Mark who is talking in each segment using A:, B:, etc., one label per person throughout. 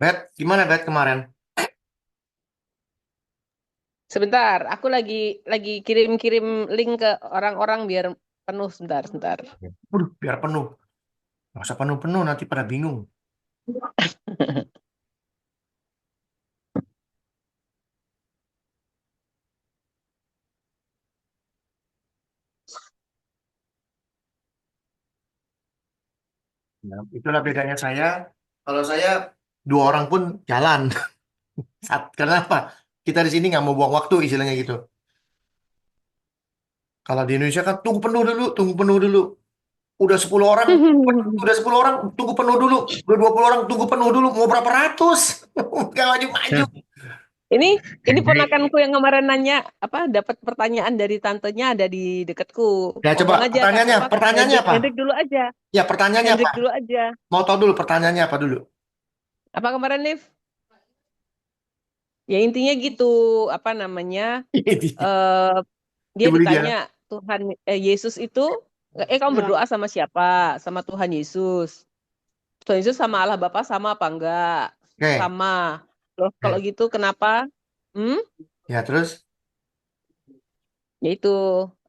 A: Bet, gimana Bet kemarin?
B: Sebentar, aku lagi kirim-kirim link ke orang-orang biar penuh sebentar, sebentar.
A: Waduh, biar penuh. Nggak usah penuh-penuh, nanti pada bingung. Nah, itulah bedanya saya. Kalau saya, dua orang pun jalan. Kenapa? Kita di sini nggak mau buang waktu, istilahnya gitu. Kalau di Indonesia kan, tunggu penuh dulu, tunggu penuh dulu. Udah 10 orang, udah 10 orang, tunggu penuh dulu. Udah 20 orang, tunggu penuh dulu. Mau berapa ratus? Gak maju-maju.
B: Nah, ini ini ponakanku yang kemarin nanya apa dapat pertanyaan dari tantenya ada di dekatku.
A: Ya coba,
B: Ngomong aja Kak,
A: pertanyaannya,
B: apa
A: pertanyaannya
B: Hendrik
A: apa?
B: Hendrik dulu aja.
A: Ya, pertanyaannya apa?
B: Hendrik dulu aja.
A: Mau tahu dulu pertanyaannya apa dulu?
B: Apa kemarin, Liv? Ya intinya gitu, apa namanya? eh Dia
A: Ibu
B: ditanya
A: Lydia.
B: Tuhan Yesus itu kamu berdoa sama siapa? Sama Tuhan Yesus. Tuhan Yesus sama Allah Bapa sama apa enggak?
A: Oke.
B: Sama. Loh, kalau
A: Oke.
B: gitu kenapa? Hmm?
A: Ya, terus?
B: Yaitu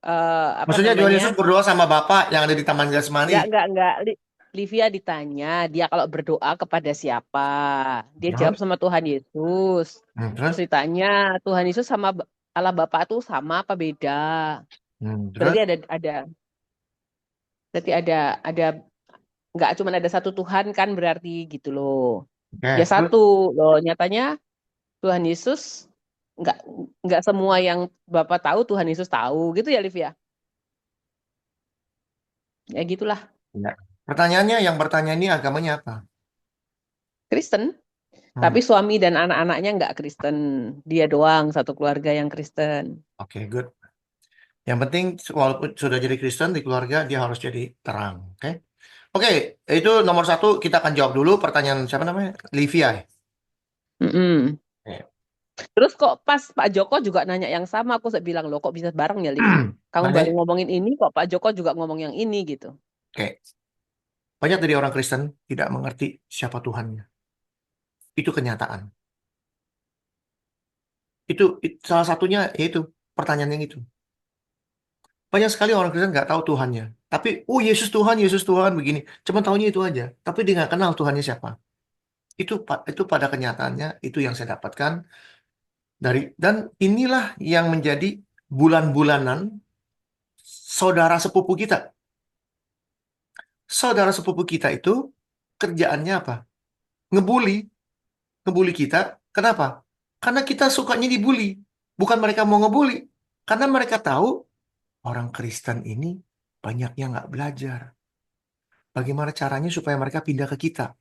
B: apa
A: Maksudnya Tuhan
B: namanya?
A: Yesus berdoa sama Bapak yang ada di Taman Jasmani.
B: Enggak. Livia ditanya, dia kalau berdoa kepada siapa? Dia jawab
A: Terus?
B: sama Tuhan Yesus. Terus
A: Terus?
B: ditanya, Tuhan Yesus sama Allah Bapa itu sama apa beda?
A: Terus?
B: Berarti ada nggak cuma ada satu Tuhan kan berarti gitu loh. Ya
A: Oke, terus?
B: satu loh, nyatanya Tuhan Yesus nggak nggak semua yang Bapak tahu Tuhan Yesus tahu gitu ya Liv ya. Ya gitulah.
A: Ya. Pertanyaannya yang bertanya ini agamanya apa?
B: Kristen,
A: Hmm,
B: tapi suami dan anak-anaknya nggak Kristen. Dia doang satu keluarga yang Kristen.
A: oke, good. Yang penting walaupun sudah jadi Kristen di keluarga dia harus jadi terang. Oke? Oke, itu nomor satu kita akan jawab dulu pertanyaan siapa namanya? Livia. Ya?
B: Mm-mm.
A: Oke.
B: Terus kok pas Pak Joko juga nanya yang sama, aku bilang loh kok bisa bareng ya Liv? Kamu baru
A: Banyak,
B: ngomongin ini, kok Pak Joko juga ngomong yang ini gitu.
A: oke. Banyak dari orang Kristen tidak mengerti siapa Tuhannya. Itu kenyataan. Salah satunya yaitu pertanyaan yang itu. Banyak sekali orang Kristen nggak tahu Tuhannya. Tapi, oh Yesus Tuhan begini. Cuma taunya itu aja. Tapi dia nggak kenal Tuhannya siapa. Itu pada kenyataannya itu yang saya dapatkan dan inilah yang menjadi bulan-bulanan saudara sepupu kita. Saudara sepupu kita itu kerjaannya apa? Ngebully, ngebully kita. Kenapa? Karena kita sukanya dibully. Bukan mereka mau ngebully. Karena mereka tahu orang Kristen ini banyaknya nggak belajar. Bagaimana caranya supaya mereka pindah ke kita?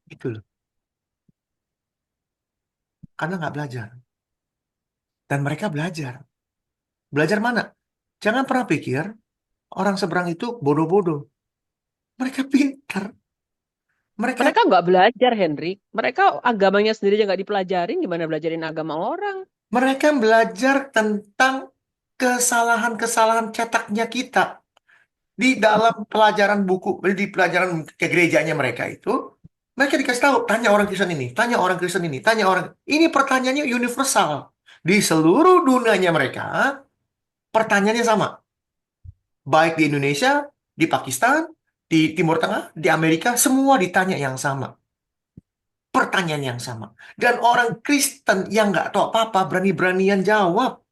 A: Itu loh. Karena nggak belajar. Dan mereka belajar. Belajar mana? Jangan pernah pikir orang seberang itu bodoh-bodoh. Mereka pintar. Mereka
B: Mereka nggak belajar, Hendrik. Mereka agamanya sendiri aja nggak dipelajarin, gimana belajarin agama orang?
A: mereka belajar tentang kesalahan-kesalahan cetaknya kita di dalam pelajaran buku, di pelajaran ke gerejanya mereka itu. Mereka dikasih tahu, tanya orang Kristen ini, tanya orang Kristen ini, tanya orang. Ini pertanyaannya universal. Di seluruh dunianya mereka, pertanyaannya sama. Baik di Indonesia, di Pakistan, di Timur Tengah, di Amerika, semua ditanya yang sama. Pertanyaan yang sama. Dan orang Kristen yang nggak tahu apa-apa berani-beranian jawab.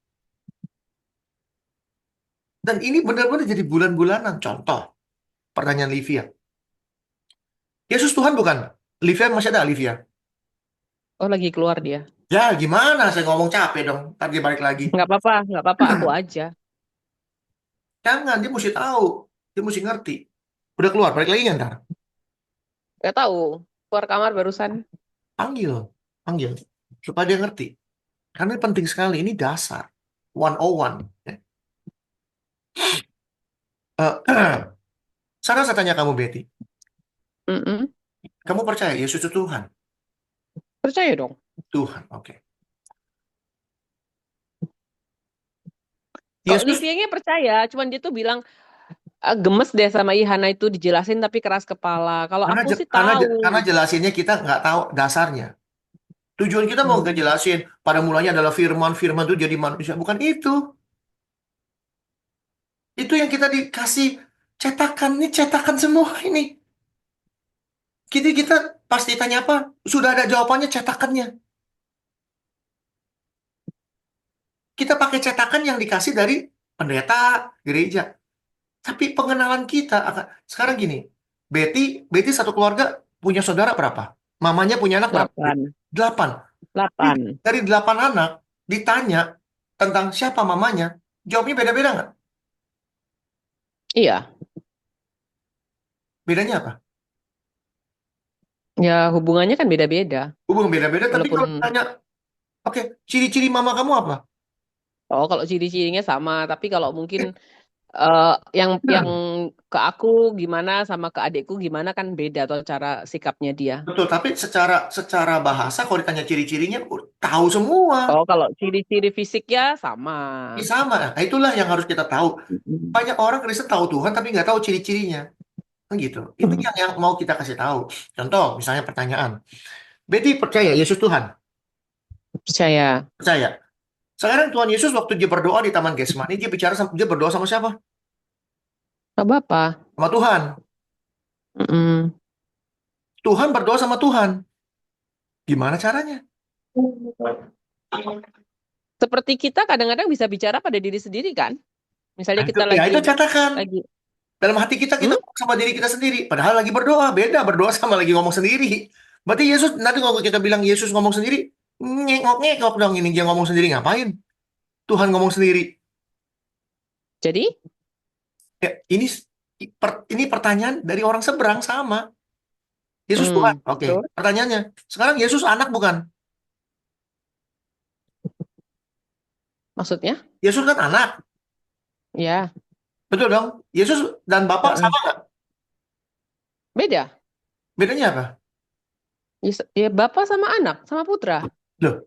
A: Dan ini benar-benar jadi bulan-bulanan. Contoh, pertanyaan Livia. Yesus Tuhan bukan? Livia masih ada Livia.
B: Oh, lagi keluar dia.
A: Ya gimana saya ngomong capek dong. Tadi dia balik lagi.
B: Nggak apa-apa, aku aja.
A: Jangan, dia mesti tahu. Dia mesti ngerti. Udah keluar, balik lagi nggak ntar?
B: Nggak tahu. Keluar kamar barusan.
A: Panggil. Panggil. Supaya dia ngerti. Karena ini penting sekali. Ini dasar. 101. Ya. Sekarang saya tanya kamu, Betty.
B: Mm-mm.
A: Kamu percaya Yesus itu Tuhan?
B: Percaya dong.
A: Tuhan, oke.
B: Kok
A: Yesus,
B: Livianya percaya, cuman dia tuh bilang Gemes deh sama Ihana itu dijelasin tapi keras kepala. Kalau
A: Karena
B: aku
A: je-
B: sih
A: karena
B: tahu
A: je- karena
B: gitu.
A: jelasinnya kita nggak tahu dasarnya. Tujuan kita mau
B: Hmm.
A: ngejelasin pada mulanya adalah firman, firman itu jadi manusia. Bukan itu. Itu yang kita dikasih cetakan. Ini cetakan semua ini. Kita pas ditanya apa, sudah ada jawabannya cetakannya. Kita pakai cetakan yang dikasih dari pendeta gereja. Tapi pengenalan kita akan sekarang gini. Betty, Betty satu keluarga punya saudara berapa? Mamanya punya anak berapa?
B: 8.
A: 8. Jadi
B: 8.
A: dari 8 anak ditanya tentang siapa mamanya, jawabnya beda-beda nggak?
B: Iya,
A: Bedanya apa?
B: ya hubungannya kan beda-beda.
A: Hubungan beda-beda, tapi
B: Walaupun
A: kalau ditanya, oke, ciri-ciri mama kamu apa?
B: oh kalau ciri-cirinya sama, tapi kalau mungkin eh, yang
A: Nah,
B: ke aku gimana sama ke adikku gimana kan beda atau cara sikapnya dia.
A: betul, tapi secara secara bahasa kalau ditanya ciri-cirinya, tahu semua.
B: Oh, kalau ciri-ciri fisiknya sama.
A: Ini sama. Nah, itulah yang harus kita tahu.
B: Mm-mm.
A: Banyak orang Kristen tahu Tuhan tapi nggak tahu ciri-cirinya. Kan gitu. Itu yang mau kita kasih tahu. Contoh, misalnya pertanyaan. Betty percaya Yesus Tuhan?
B: Percaya.
A: Percaya. Sekarang Tuhan Yesus waktu dia berdoa di Taman Getsemani, dia berdoa sama siapa?
B: Pak Bapak.
A: Sama Tuhan.
B: Mm-mm.
A: Tuhan berdoa sama Tuhan. Gimana caranya?
B: Seperti kita kadang-kadang bisa bicara pada diri sendiri kan?
A: Nah,
B: Misalnya
A: itu,
B: kita
A: ya itu
B: lagi
A: catakan.
B: lagi
A: Dalam hati kita
B: hmm?
A: ngomong sama diri kita sendiri. Padahal lagi berdoa. Beda berdoa sama lagi ngomong sendiri. Berarti Yesus, nanti kalau kita bilang Yesus ngomong sendiri, ngengok-ngengok dong ini. Dia ngomong sendiri ngapain? Tuhan ngomong sendiri.
B: Jadi,
A: Ya, ini pertanyaan dari orang seberang sama. Yesus Tuhan. Oke.
B: betul.
A: Pertanyaannya, sekarang Yesus anak bukan?
B: Maksudnya?
A: Yesus kan anak.
B: Ya,
A: Betul dong? Yesus dan Bapak
B: heeh.
A: sama nggak?
B: Beda.
A: Bedanya apa?
B: Ya, bapak sama anak, sama putra.
A: Loh,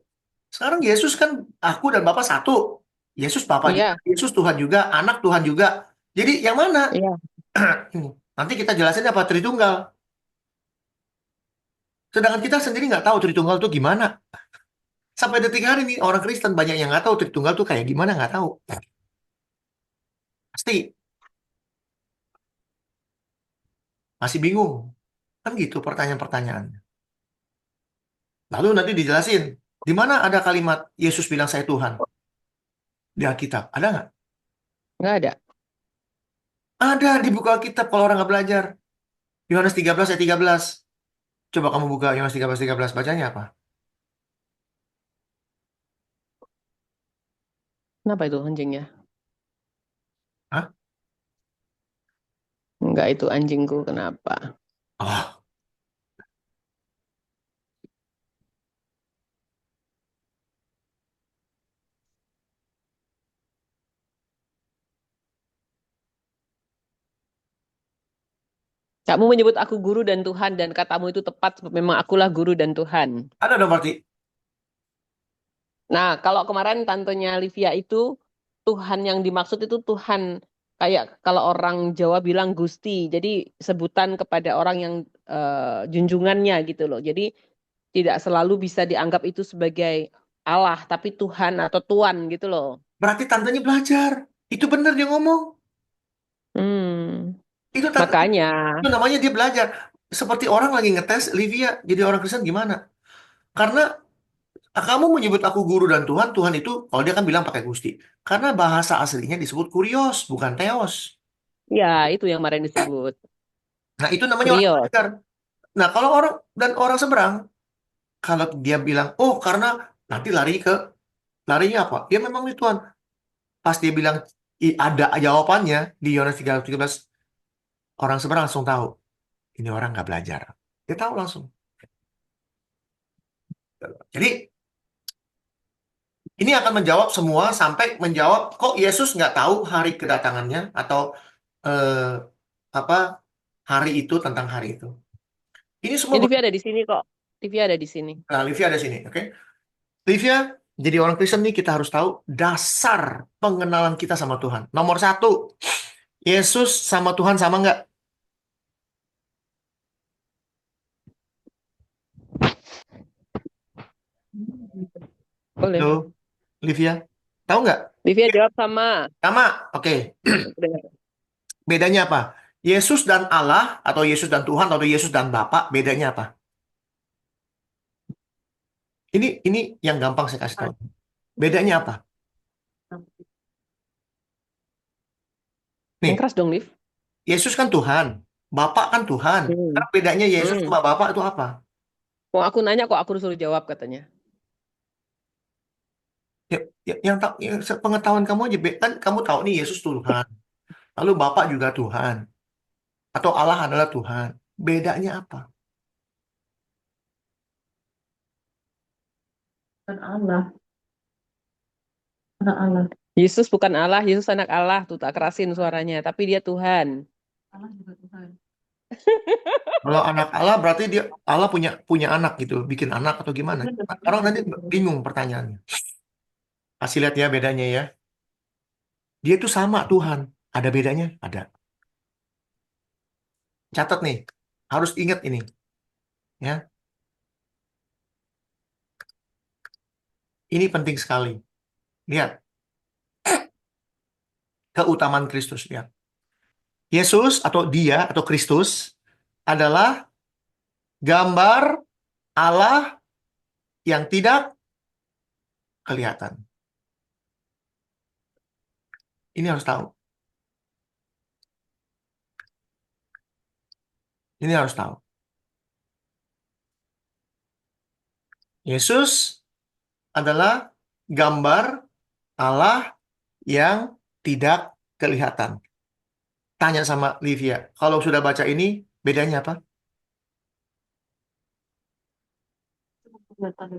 A: sekarang Yesus kan aku dan Bapak satu. Yesus Bapak juga,
B: Iya,
A: Yesus Tuhan juga, anak Tuhan juga. Jadi yang mana?
B: iya.
A: Nanti kita jelasin apa Tritunggal. Sedangkan kita sendiri nggak tahu Tritunggal itu gimana. Sampai detik hari ini orang Kristen banyak yang nggak tahu Tritunggal itu kayak gimana nggak tahu. Pasti masih bingung. Kan gitu pertanyaan-pertanyaannya. Lalu nanti dijelasin. Di mana ada kalimat Yesus bilang saya Tuhan? Di Alkitab. Ada nggak?
B: Nggak ada.
A: Ada di buku Alkitab kalau orang nggak belajar. Yohanes 13 ayat 13. Coba kamu buka Yohanes 13 bacanya apa?
B: Kenapa itu anjingnya?
A: Hah?
B: Enggak, itu anjingku. Kenapa?
A: Oh,
B: Kamu menyebut aku guru dan Tuhan dan katamu itu tepat sebab memang akulah guru dan Tuhan.
A: ada dong berarti.
B: Nah, kalau kemarin tantenya Livia itu Tuhan yang dimaksud itu Tuhan kayak kalau orang Jawa bilang Gusti. Jadi sebutan kepada orang yang junjungannya gitu loh. Jadi tidak selalu bisa dianggap itu sebagai Allah, tapi Tuhan atau Tuan gitu loh.
A: Berarti tantenya belajar. Itu benar dia ngomong.
B: Hmm,
A: Itu tante,
B: makanya
A: itu namanya dia belajar. Seperti orang lagi ngetes Livia jadi orang Kristen gimana? Karena kamu menyebut aku guru dan Tuhan, Tuhan itu kalau dia kan bilang pakai Gusti. Karena bahasa aslinya disebut kurios, bukan teos.
B: ya itu yang kemarin disebut
A: Nah, itu namanya orang
B: kurios.
A: belajar. Nah, kalau orang dan orang seberang, kalau dia bilang, "Oh, karena nanti larinya apa?" Dia memang itu Tuhan. Pas dia bilang ada jawabannya di Yohanes 13, orang seberang langsung tahu, ini orang nggak belajar. Dia tahu langsung. Jadi, ini akan menjawab semua sampai menjawab kok Yesus nggak tahu hari kedatangannya atau eh, apa hari itu tentang hari itu. Ini semua
B: Ini Livia ada di sini kok. Livia ada di sini.
A: nah, Livia ada sini, oke? Livia, jadi orang Kristen nih kita harus tahu dasar pengenalan kita sama Tuhan. Nomor satu, Yesus sama Tuhan sama nggak?
B: Boleh.
A: Halo, Livia. Tahu nggak?
B: Livia jawab sama.
A: Sama. Oke.
B: Dengar.
A: Bedanya apa? Yesus dan Allah, atau Yesus dan Tuhan, atau Yesus dan Bapa, bedanya apa? Ini yang gampang saya kasih tahu. Bedanya apa?
B: Yang
A: Nih,
B: keras dong, Liv.
A: Yesus kan Tuhan, Bapa kan Tuhan.
B: Hmm.
A: Sekarang bedanya Yesus
B: Hmm.
A: sama Bapa itu apa?
B: Kok aku nanya kok aku disuruh jawab katanya.
A: Yang tahu, pengetahuan kamu aja, kan kamu tahu nih Yesus Tuhan, lalu Bapa juga Tuhan, atau Allah adalah Tuhan. Bedanya apa?
C: Bukan Allah, anak Allah.
B: Yesus bukan Allah, Yesus anak Allah. Tuh tak kerasin suaranya, tapi dia Tuhan.
C: Allah juga Tuhan.
A: Kalau anak Allah berarti dia Allah punya punya anak gitu, bikin anak atau gimana?
C: Tuhan dan Allah
A: Orang nanti
C: juga Tuhan.
A: bingung pertanyaannya. Kasih lihat ya bedanya ya. Dia itu sama Tuhan. Ada bedanya? Ada. Catat nih. Harus ingat ini ya. Ini penting sekali. Lihat keutamaan Kristus. Lihat. Yesus atau dia atau Kristus adalah gambar Allah yang tidak kelihatan. Ini harus tahu. Ini harus tahu. Yesus adalah gambar Allah yang tidak kelihatan. Tanya sama Livia, kalau sudah baca ini, bedanya apa?
C: Kelihatan.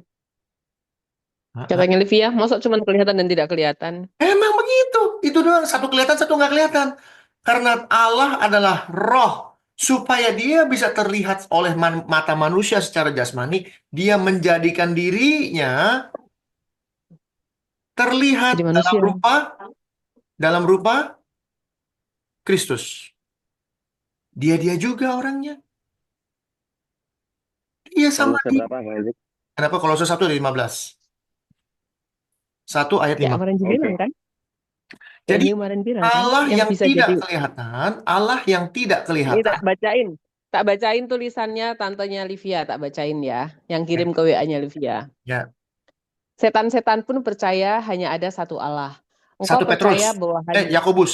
A: Hah?
B: Katanya Livia, masa cuma kelihatan dan tidak kelihatan?
A: Emang begitu. Itu doang. Satu kelihatan, satu nggak kelihatan. Karena Allah adalah roh. Supaya dia bisa terlihat oleh mata manusia secara jasmani, dia menjadikan dirinya terlihat
B: Jadi manusia.
A: dalam rupa Kristus. Dia juga orangnya. Dia sama
D: Kolose
A: dia.
D: berapa Kak Ezik?
A: Kenapa Kolose 1 ayat 15? 1 ayat
B: Kayak
A: 15.
B: kemarin bilang
D: Oke.
B: kan? Kayak
A: Jadi
B: New kemarin bilang kan?
A: Allah
B: Yang
A: yang
B: bisa
A: tidak
B: jadi.
A: kelihatan, Allah yang tidak
B: Ini
A: kelihatan.
B: tak bacain. Tak bacain tulisannya tantenya Livia. Tak bacain ya. Yang kirim ke WA-nya Livia.
A: Ya,
B: Setan-setan pun percaya hanya ada satu Allah. Engkau
A: 1 Petrus.
B: percaya bahwa hanya
A: Yakobus.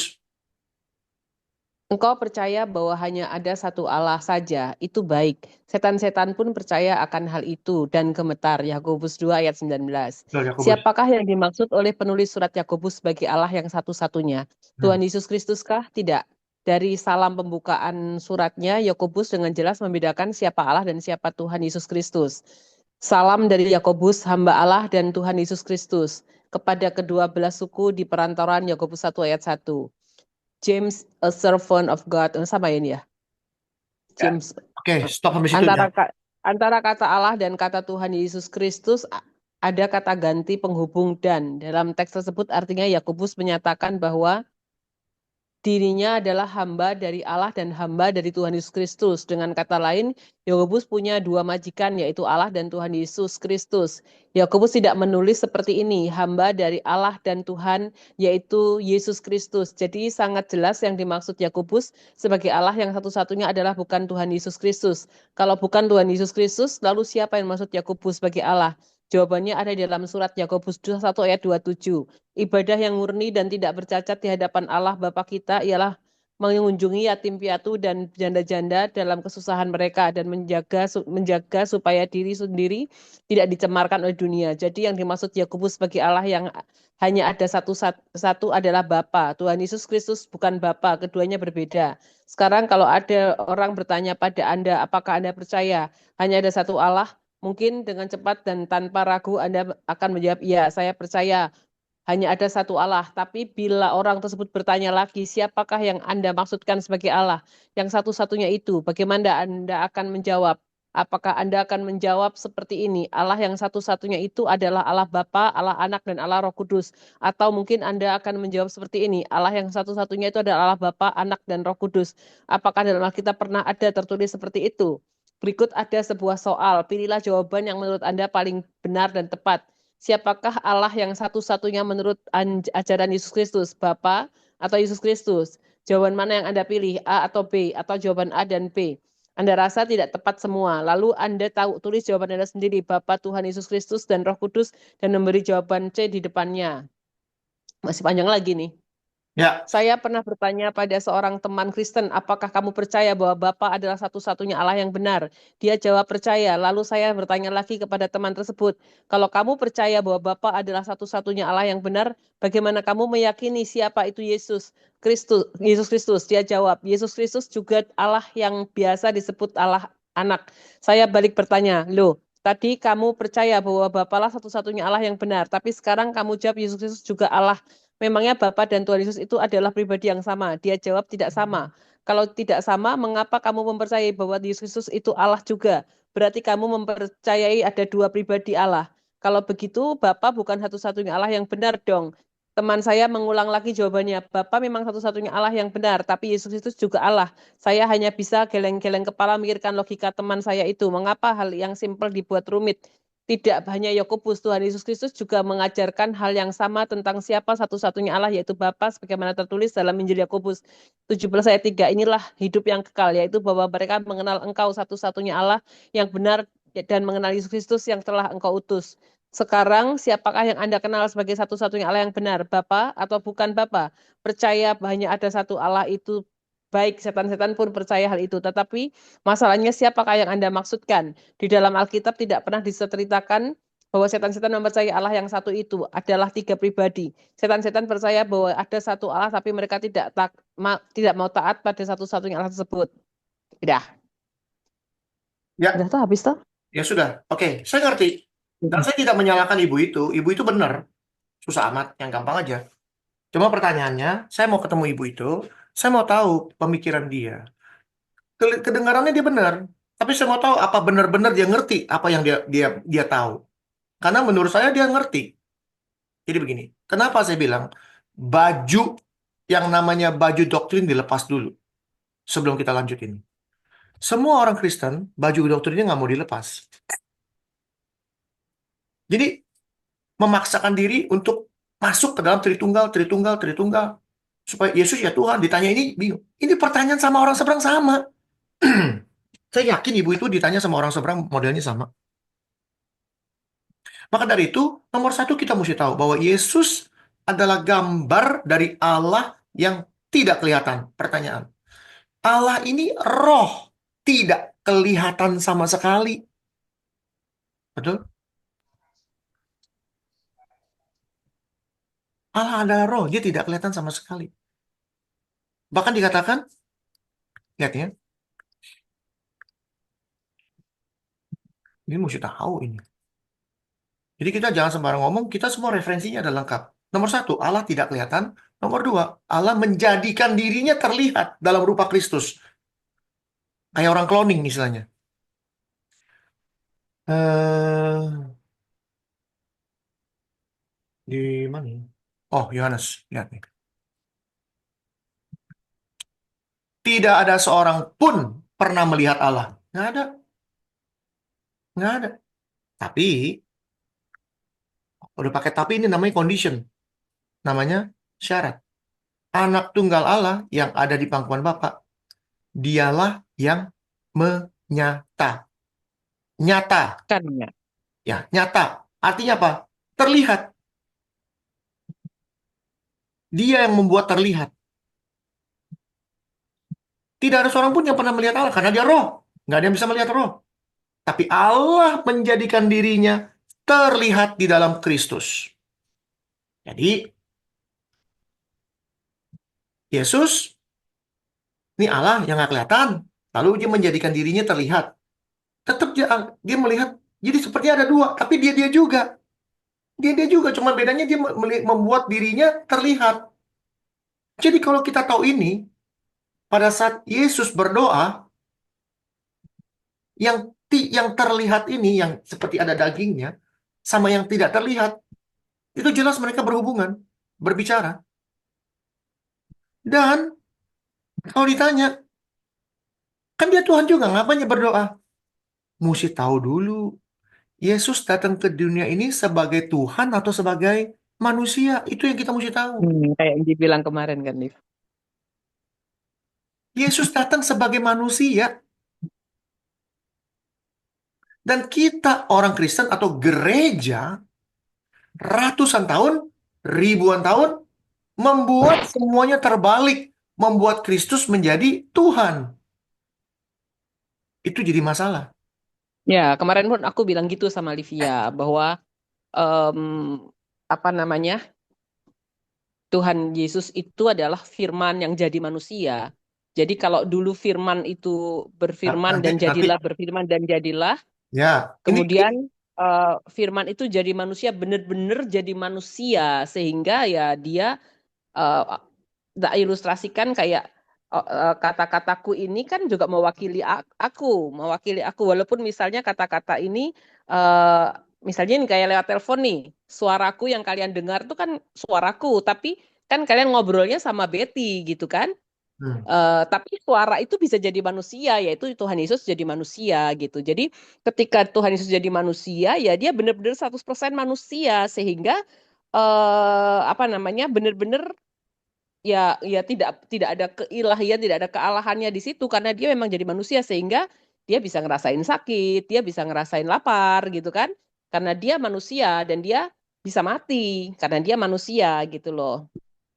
B: Engkau percaya bahwa hanya ada satu Allah saja, itu baik. Setan-setan pun percaya akan hal itu dan gemetar. Yakobus 2 ayat 19.
A: Betul, Yakobus.
B: Siapakah yang dimaksud oleh penulis surat Yakobus sebagai Allah yang satu-satunya?
A: Hmm.
B: Tuhan Yesus Kristuskah? Tidak. Dari salam pembukaan suratnya, Yakobus dengan jelas membedakan siapa Allah dan siapa Tuhan Yesus Kristus. Salam dari Yakobus, hamba Allah dan Tuhan Yesus Kristus, kepada kedua belas suku di perantaran Yakobus 1 ayat 1. James, a servant of God. Sama ini ya.
A: Ya.
B: James.
A: Oke, stop sampai situ ya.
B: Antara kata Allah dan kata Tuhan Yesus Kristus ada kata ganti penghubung dan. Dalam teks tersebut artinya Yakobus menyatakan bahwa dirinya adalah hamba dari Allah dan hamba dari Tuhan Yesus Kristus. Dengan kata lain, Yakobus punya dua majikan, yaitu Allah dan Tuhan Yesus Kristus. Yakobus tidak menulis seperti ini, hamba dari Allah dan Tuhan, yaitu Yesus Kristus. Jadi sangat jelas yang dimaksud Yakobus sebagai Allah yang satu-satunya adalah bukan Tuhan Yesus Kristus. Kalau bukan Tuhan Yesus Kristus, lalu siapa yang maksud Yakobus sebagai Allah? Jawabannya ada di dalam surat Yakobus 1 ayat 27. Ibadah yang murni dan tidak bercacat di hadapan Allah Bapa kita ialah mengunjungi yatim piatu dan janda-janda dalam kesusahan mereka dan menjaga supaya diri sendiri tidak dicemarkan oleh dunia. Jadi yang dimaksud Yakobus sebagai Allah yang hanya ada satu adalah Bapa. Tuhan Yesus Kristus bukan Bapa, keduanya berbeda. Sekarang kalau ada orang bertanya pada Anda, apakah Anda percaya hanya ada satu Allah? Mungkin dengan cepat dan tanpa ragu Anda akan menjawab, ya saya percaya hanya ada satu Allah. Tapi bila orang tersebut bertanya lagi, siapakah yang Anda maksudkan sebagai Allah? Yang satu-satunya itu, bagaimana Anda akan menjawab? Apakah Anda akan menjawab seperti ini? Allah yang satu-satunya itu adalah Allah Bapa, Allah Anak, dan Allah Roh Kudus. Atau mungkin Anda akan menjawab seperti ini. Allah yang satu-satunya itu adalah Allah Bapa, Anak, dan Roh Kudus. Apakah dalam Alkitab pernah ada tertulis seperti itu? Berikut ada sebuah soal. Pilihlah jawaban yang menurut Anda paling benar dan tepat. Siapakah Allah yang satu-satunya menurut ajaran Yesus Kristus? Bapa atau Yesus Kristus? Jawaban mana yang Anda pilih? A atau B? Atau jawaban A dan B? Anda rasa tidak tepat semua. Lalu Anda tulis jawaban Anda sendiri. Bapa, Tuhan Yesus Kristus, dan Roh Kudus. Dan memberi jawaban C di depannya. Masih panjang lagi nih.
A: Ya,
B: Saya pernah bertanya pada seorang teman Kristen, apakah kamu percaya bahwa Bapa adalah satu-satunya Allah yang benar? Dia jawab percaya. Lalu saya bertanya lagi kepada teman tersebut, kalau kamu percaya bahwa Bapa adalah satu-satunya Allah yang benar, bagaimana kamu meyakini siapa itu Yesus Kristus? Dia jawab, Yesus Kristus juga Allah yang biasa disebut Allah Anak. Saya balik bertanya, loh, tadi kamu percaya bahwa Bapa lah satu-satunya Allah yang benar, tapi sekarang kamu jawab Yesus Kristus juga Allah. Memangnya Bapa dan Tuhan Yesus itu adalah pribadi yang sama? Dia jawab tidak sama. Kalau tidak sama, mengapa kamu mempercayai bahwa Yesus Kristus itu Allah juga? Berarti kamu mempercayai ada dua pribadi Allah. Kalau begitu, Bapa bukan satu-satunya Allah yang benar dong. Teman saya mengulang lagi jawabannya, Bapa memang satu-satunya Allah yang benar, tapi Yesus Kristus juga Allah. Saya hanya bisa geleng-geleng kepala memikirkan logika teman saya itu. Mengapa hal yang simpel dibuat rumit? Tidak hanya Yakobus, Tuhan Yesus Kristus juga mengajarkan hal yang sama tentang siapa satu-satunya Allah, yaitu Bapa, sebagaimana tertulis dalam Injil Yakobus 17 ayat 3. Inilah hidup yang kekal, yaitu bahwa mereka mengenal Engkau satu-satunya Allah yang benar dan mengenal Yesus Kristus yang telah Engkau utus. Sekarang, siapakah yang Anda kenal sebagai satu-satunya Allah yang benar, Bapa atau bukan Bapa? Percaya hanya ada satu Allah itu baik, setan-setan pun percaya hal itu. Tetapi masalahnya siapakah yang Anda maksudkan? Di dalam Alkitab tidak pernah diceritakan bahwa setan-setan mempercayai Allah yang satu itu adalah tiga pribadi. Setan-setan percaya bahwa ada satu Allah, tapi mereka tidak mau taat pada satu-satunya Allah tersebut. Udah,
A: ya,
B: udah tuh habis tuh.
A: ya sudah. Oke, saya ngerti. Dan saya tidak menyalahkan ibu itu. Ibu itu benar. Susah amat, yang gampang aja. Cuma pertanyaannya, saya mau ketemu ibu itu, saya mau tahu pemikiran dia. Kedengarannya dia benar, tapi saya mau tahu apa benar-benar dia ngerti apa yang dia tahu. Karena menurut saya dia ngerti. Jadi begini, kenapa saya bilang baju yang namanya baju doktrin dilepas dulu sebelum kita lanjut ini. Semua orang Kristen, baju doktrinnya nggak mau dilepas. Jadi memaksakan diri untuk masuk ke dalam Tritunggal, Tritunggal, Tritunggal. Supaya Yesus ya Tuhan, ditanya ini bingung. Ini pertanyaan sama orang seberang sama. Saya yakin ibu itu ditanya sama orang seberang modelnya sama. Maka dari itu, nomor satu kita mesti tahu bahwa Yesus adalah gambar dari Allah yang tidak kelihatan. Pertanyaan, Allah ini roh, tidak kelihatan sama sekali. Betul? Allah adalah roh, dia tidak kelihatan sama sekali. Bahkan dikatakan, lihat ya, ini mesti tahu ini. Jadi kita jangan sembarang ngomong, kita semua referensinya ada lengkap. Nomor satu, Allah tidak kelihatan. Nomor dua, Allah menjadikan dirinya terlihat dalam rupa Kristus. Kayak orang cloning misalnya. Eh, di mana ya? Oh, Yohanes, lihat nih. Tidak ada seorang pun pernah melihat Allah. Nggak ada, nggak ada. Tapi, udah pakai tapi ini namanya condition. Namanya syarat. Anak tunggal Allah yang ada di pangkuan Bapa, dialah yang menyata. Nyata,
B: Kan ya.
A: ya, nyata. Artinya apa? Terlihat. Dia yang membuat terlihat. Tidak ada seorang pun yang pernah melihat Allah karena dia roh. Nggak ada yang bisa melihat roh. Tapi Allah menjadikan dirinya terlihat di dalam Kristus. Jadi, Yesus, ini Allah yang nggak kelihatan. Lalu dia menjadikan dirinya terlihat. Tetap dia melihat. Jadi sepertinya ada dua, tapi dia juga. Dia juga, cuma bedanya dia membuat dirinya terlihat. Jadi kalau kita tahu ini, pada saat Yesus berdoa, Yang terlihat ini, yang seperti ada dagingnya, sama yang tidak terlihat, itu jelas mereka berhubungan, berbicara. Dan kalau ditanya, kan dia Tuhan juga, ngapain dia berdoa? Mesti tahu dulu, Yesus datang ke dunia ini sebagai Tuhan atau sebagai manusia. Itu yang kita mesti tahu.
B: Kayak yang dibilang kemarin kan, Liv.
A: Yesus datang sebagai manusia. Dan kita orang Kristen atau gereja ratusan tahun, ribuan tahun membuat semuanya terbalik, membuat Kristus menjadi Tuhan. Itu jadi masalah.
B: Ya, kemarin pun aku bilang gitu sama Livia bahwa em, apa namanya, Tuhan Yesus itu adalah firman yang jadi manusia. Jadi kalau dulu firman itu
A: Nah,
B: berfirman
A: nanti,
B: dan
A: nanti
B: jadilah, berfirman dan jadilah,
A: ya, ini
B: kemudian firman itu jadi manusia, benar-benar jadi manusia, sehingga ya dia eh, tak ilustrasikan kayak kata-kataku ini kan juga mewakili aku, walaupun misalnya kata-kata ini eh, misalnya nih kayak lewat telepon nih, suaraku yang kalian dengar tuh kan suaraku, tapi kan kalian ngobrolnya sama Betty gitu kan.
A: hmm,
B: Tapi suara itu bisa jadi manusia, yaitu Tuhan Yesus jadi manusia gitu. Jadi ketika Tuhan Yesus jadi manusia, ya dia benar-benar 100% manusia, sehingga apa namanya, benar-benar ya tidak tidak ada keilahian, tidak ada kealahannya di situ, karena dia memang jadi manusia, sehingga dia bisa ngerasain sakit, dia bisa ngerasain lapar gitu kan, karena dia manusia, dan dia bisa mati karena dia manusia gitu loh.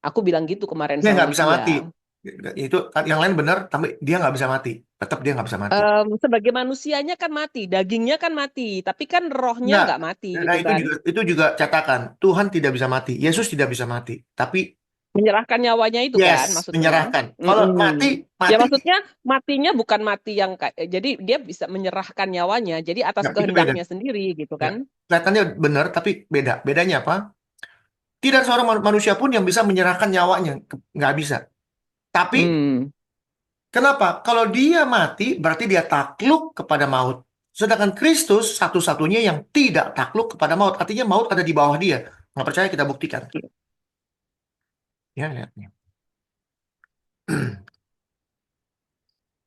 B: Aku bilang gitu kemarin
A: dia
B: sama
A: nggak bisa mati.
B: Livia.
A: Itu yang lain benar, tapi dia nggak bisa mati. Tetap dia nggak bisa mati.
B: Sebagai manusianya kan mati, dagingnya kan mati, tapi kan rohnya
A: Nggak.
B: nggak mati
A: Nah,
B: gitu
A: itu
B: kan.
A: juga catakan. Tuhan tidak bisa mati. Yesus tidak bisa mati. Tapi
B: Menyerahkan nyawanya itu
A: yes,
B: kan maksudnya.
A: menyerahkan. Kalau
B: Mm-mm.
A: mati,
B: Ya
A: mati,
B: maksudnya matinya bukan mati yang kayak, jadi dia bisa menyerahkan nyawanya, jadi atas
A: nggak, itu beda.
B: kehendaknya sendiri gitu
A: Ya.
B: kan.
A: Kelihatannya benar, tapi beda. Bedanya apa? Tidak seorang manusia pun yang bisa menyerahkan nyawanya. Nggak bisa. Tapi
B: Hmm.
A: kenapa? Kalau dia mati, berarti dia takluk kepada maut. Sedangkan Kristus satu-satunya yang tidak takluk kepada maut. Artinya maut ada di bawah dia. Nggak percaya kita buktikan. Ya, lihat nih.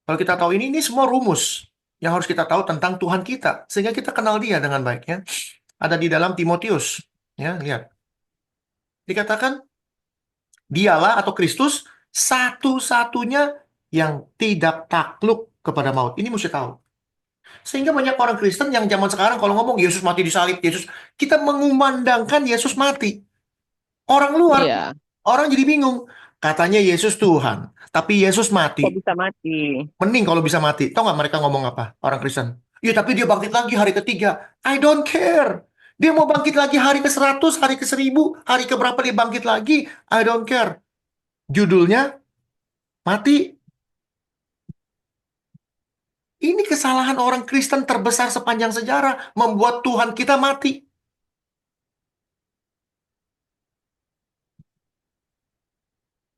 A: Kalau kita tahu ini semua rumus yang harus kita tahu tentang Tuhan kita. Sehingga kita kenal dia dengan baik. Ya. Ada di dalam Timotius. Ya, lihat. Dikatakan, dialah atau Kristus satu-satunya yang tidak takluk kepada maut. Ini mesti tahu. Sehingga banyak orang Kristen yang zaman sekarang kalau ngomong Yesus mati di salib, Yesus, kita mengumandangkan Yesus mati. Orang luar,
B: Iya,
A: orang jadi bingung. Katanya Yesus Tuhan, tapi Yesus
B: kok
A: mati.
B: bisa mati?
A: Mending kalau bisa mati. Tahu nggak mereka ngomong apa? Orang Kristen. Ya, tapi dia bangkit lagi hari ketiga. I don't care. Dia mau bangkit lagi hari ke 100, hari ke 1000, hari ke berapa dia bangkit lagi. I don't care. Judulnya mati. Ini kesalahan orang Kristen terbesar sepanjang sejarah. Membuat Tuhan kita mati.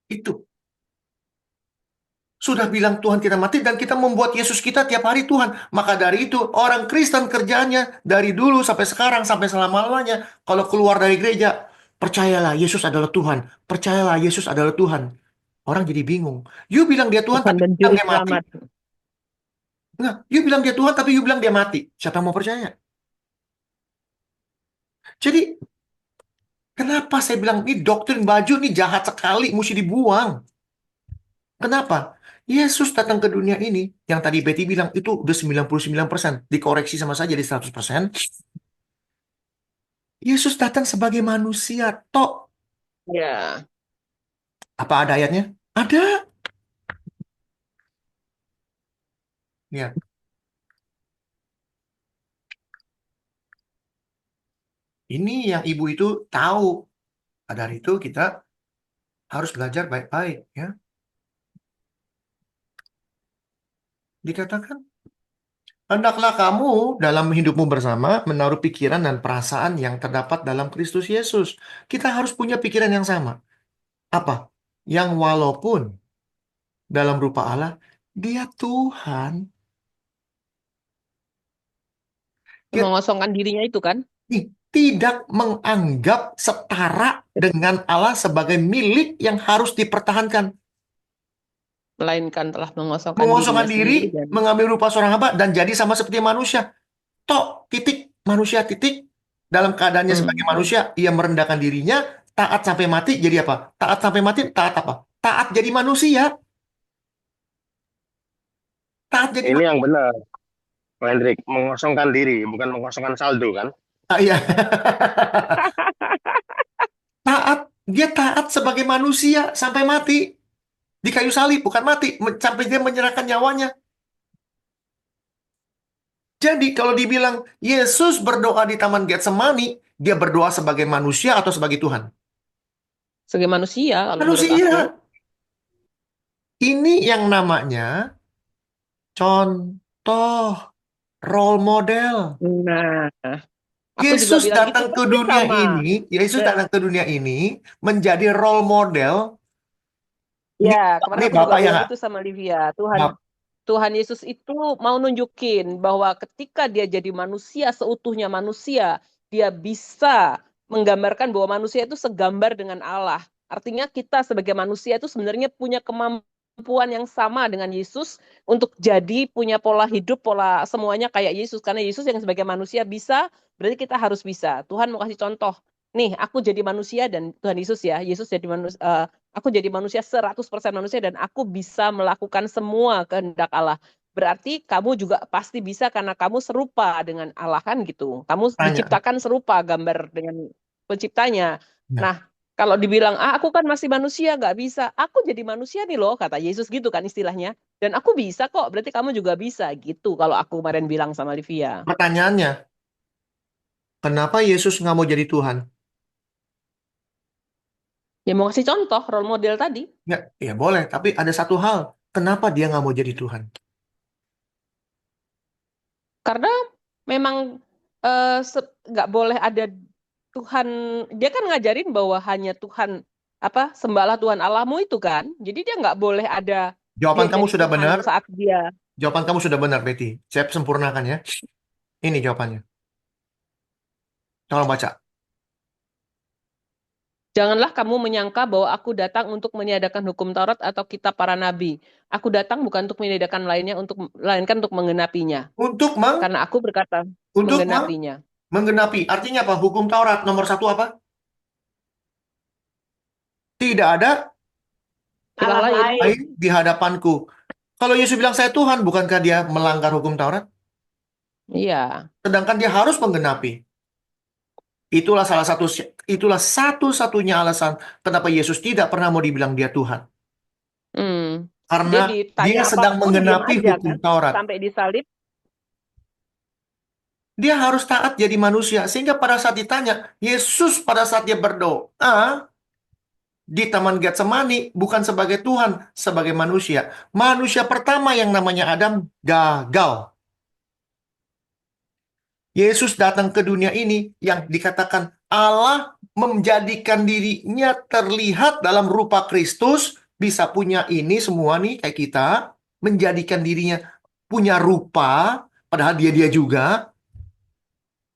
A: Itu. Sudah bilang Tuhan kita mati dan kita membuat Yesus kita tiap hari Tuhan. Maka dari itu orang Kristen kerjanya dari dulu sampai sekarang sampai selama-lamanya kalau keluar dari gereja, percayalah Yesus adalah Tuhan. Percayalah Yesus adalah Tuhan. Orang jadi bingung. You bilang dia Tuhan
B: Tuhan
A: tapi
B: dan
A: you bilang
B: juru
A: dia mati.
B: selamat.
A: Enggak, you bilang dia Tuhan tapi you bilang dia mati. Siapa yang mau percaya? Jadi kenapa saya bilang ini doktrin baju ini jahat sekali, mesti dibuang. Kenapa? Yesus datang ke dunia ini, yang tadi Betty bilang itu udah 99%, dikoreksi sama saya jadi 100%. Yesus datang sebagai manusia, tok.
B: Ya.
A: Apa ada ayatnya? Ada. Ya, ini yang ibu itu tahu. Dari itu kita harus belajar baik-baik, ya. Dikatakan, hendaklah kamu dalam hidupmu bersama menaruh pikiran dan perasaan yang terdapat dalam Kristus Yesus. Kita harus punya pikiran yang sama. Apa? Yang walaupun dalam rupa Allah, dia Tuhan. Dia
B: Mengosongkan dirinya itu kan,
A: tidak menganggap setara dengan Allah sebagai milik yang harus dipertahankan.
B: melainkan telah mengosongkan
A: Mengosongkan
B: dirinya
A: diri,
B: sendiri dan
A: mengambil rupa seorang hamba, dan jadi sama seperti manusia. Tok, titik, manusia titik. Dalam keadaannya sebagai
B: Hmm.
A: manusia, ia merendahkan dirinya, taat sampai mati, jadi apa? Taat sampai mati, taat apa? Taat jadi manusia. Taat jadi
D: Ini
A: manusia.
D: yang benar, Pak Hendrik. Mengosongkan diri, bukan mengosongkan saldo kan?
A: Iya. Taat. Dia taat sebagai manusia sampai mati. Di kayu salib, bukan mati. Sampai dia menyerahkan nyawanya. Jadi kalau dibilang Yesus berdoa di Taman Getsemani, dia berdoa sebagai manusia atau sebagai Tuhan?
B: sebagai manusia kalau menurut aku.
A: Manusia. Ini yang namanya contoh, role model.
B: Nah, aku juga
A: Yesus
B: bilang gitu
A: datang ke
B: persis
A: dunia
B: sama.
A: ini, Yesus
B: Be-
A: datang ke dunia ini menjadi role model. Ini,
B: Ya, kemarin
A: ini
B: aku juga
A: Bapak yang
B: bilang gitu sama Livia.
A: Bap-
B: Tuhan Yesus itu mau nunjukin bahwa ketika dia jadi manusia, seutuhnya manusia, dia bisa menggambarkan bahwa manusia itu segambar dengan Allah. Artinya kita sebagai manusia itu sebenarnya punya kemampuan yang sama dengan Yesus untuk jadi punya pola hidup, pola semuanya kayak Yesus. Karena Yesus yang sebagai manusia bisa, berarti kita harus bisa. Tuhan mau kasih contoh. Nih, aku jadi manusia dan Tuhan Yesus ya, Yesus jadi manusia, aku jadi manusia 100% manusia dan aku bisa melakukan semua kehendak Allah. Berarti kamu juga pasti bisa karena kamu serupa dengan Allah kan gitu. Kamu
A: tanya.
B: diciptakan serupa gambar dengan penciptanya.
A: Nah,
B: Nah, kalau dibilang, aku kan masih manusia, nggak bisa. Aku jadi manusia nih loh, kata Yesus gitu kan istilahnya. Dan aku bisa kok, berarti kamu juga bisa gitu kalau aku kemarin bilang sama Livia.
A: pertanyaannya, kenapa Yesus nggak mau jadi Tuhan?
B: Ya mau kasih contoh, role model tadi.
A: Ya, ya boleh, tapi ada satu hal. Kenapa dia nggak mau jadi Tuhan?
B: Karena memang nggak boleh ada Tuhan, dia kan ngajarin bahwa hanya Tuhan, apa, sembahlah Tuhan Allahmu itu kan. Jadi dia nggak boleh ada dia
A: Jawaban kamu
B: jadi
A: sudah
B: Tuhan
A: benar.
B: saat dia.
A: Jawaban kamu sudah benar, Betty. Saya sempurnakan ya. Ini jawabannya. Tolong baca.
B: Janganlah kamu menyangka bahwa aku datang untuk meniadakan hukum Taurat atau kitab para nabi. Aku datang bukan untuk meniadakan lainnya, melainkan untuk menggenapinya.
A: Untuk meng,
B: Karena aku berkata
A: untuk
B: menggenapinya.
A: menggenapi. Artinya apa? Hukum Taurat nomor satu apa? Tidak ada
B: Ilah
C: Allah
B: lain.
C: lain.
A: lain di hadapanku. Kalau Yesus bilang saya Tuhan, bukankah dia melanggar hukum Taurat?
B: Iya.
A: Sedangkan dia harus menggenapi. Itulah satu-satunya alasan kenapa Yesus tidak pernah mau dibilang dia Tuhan.
B: Hmm.
A: Karena
B: Dia
A: dia
B: ditanya
A: sedang
B: apapun diam
A: menggenapi
B: aja
A: hukum
B: kan.
A: Taurat.
B: Sampai disalib.
A: Dia harus taat jadi manusia. Sehingga pada saat ditanya, Yesus pada saat dia berdoa di Taman Getsemani bukan sebagai Tuhan, sebagai manusia. Manusia pertama yang namanya Adam gagal. Yesus datang ke dunia ini yang dikatakan Allah menjadikan dirinya terlihat dalam rupa Kristus, bisa punya ini semua nih kayak kita, menjadikan dirinya punya rupa, padahal dia juga,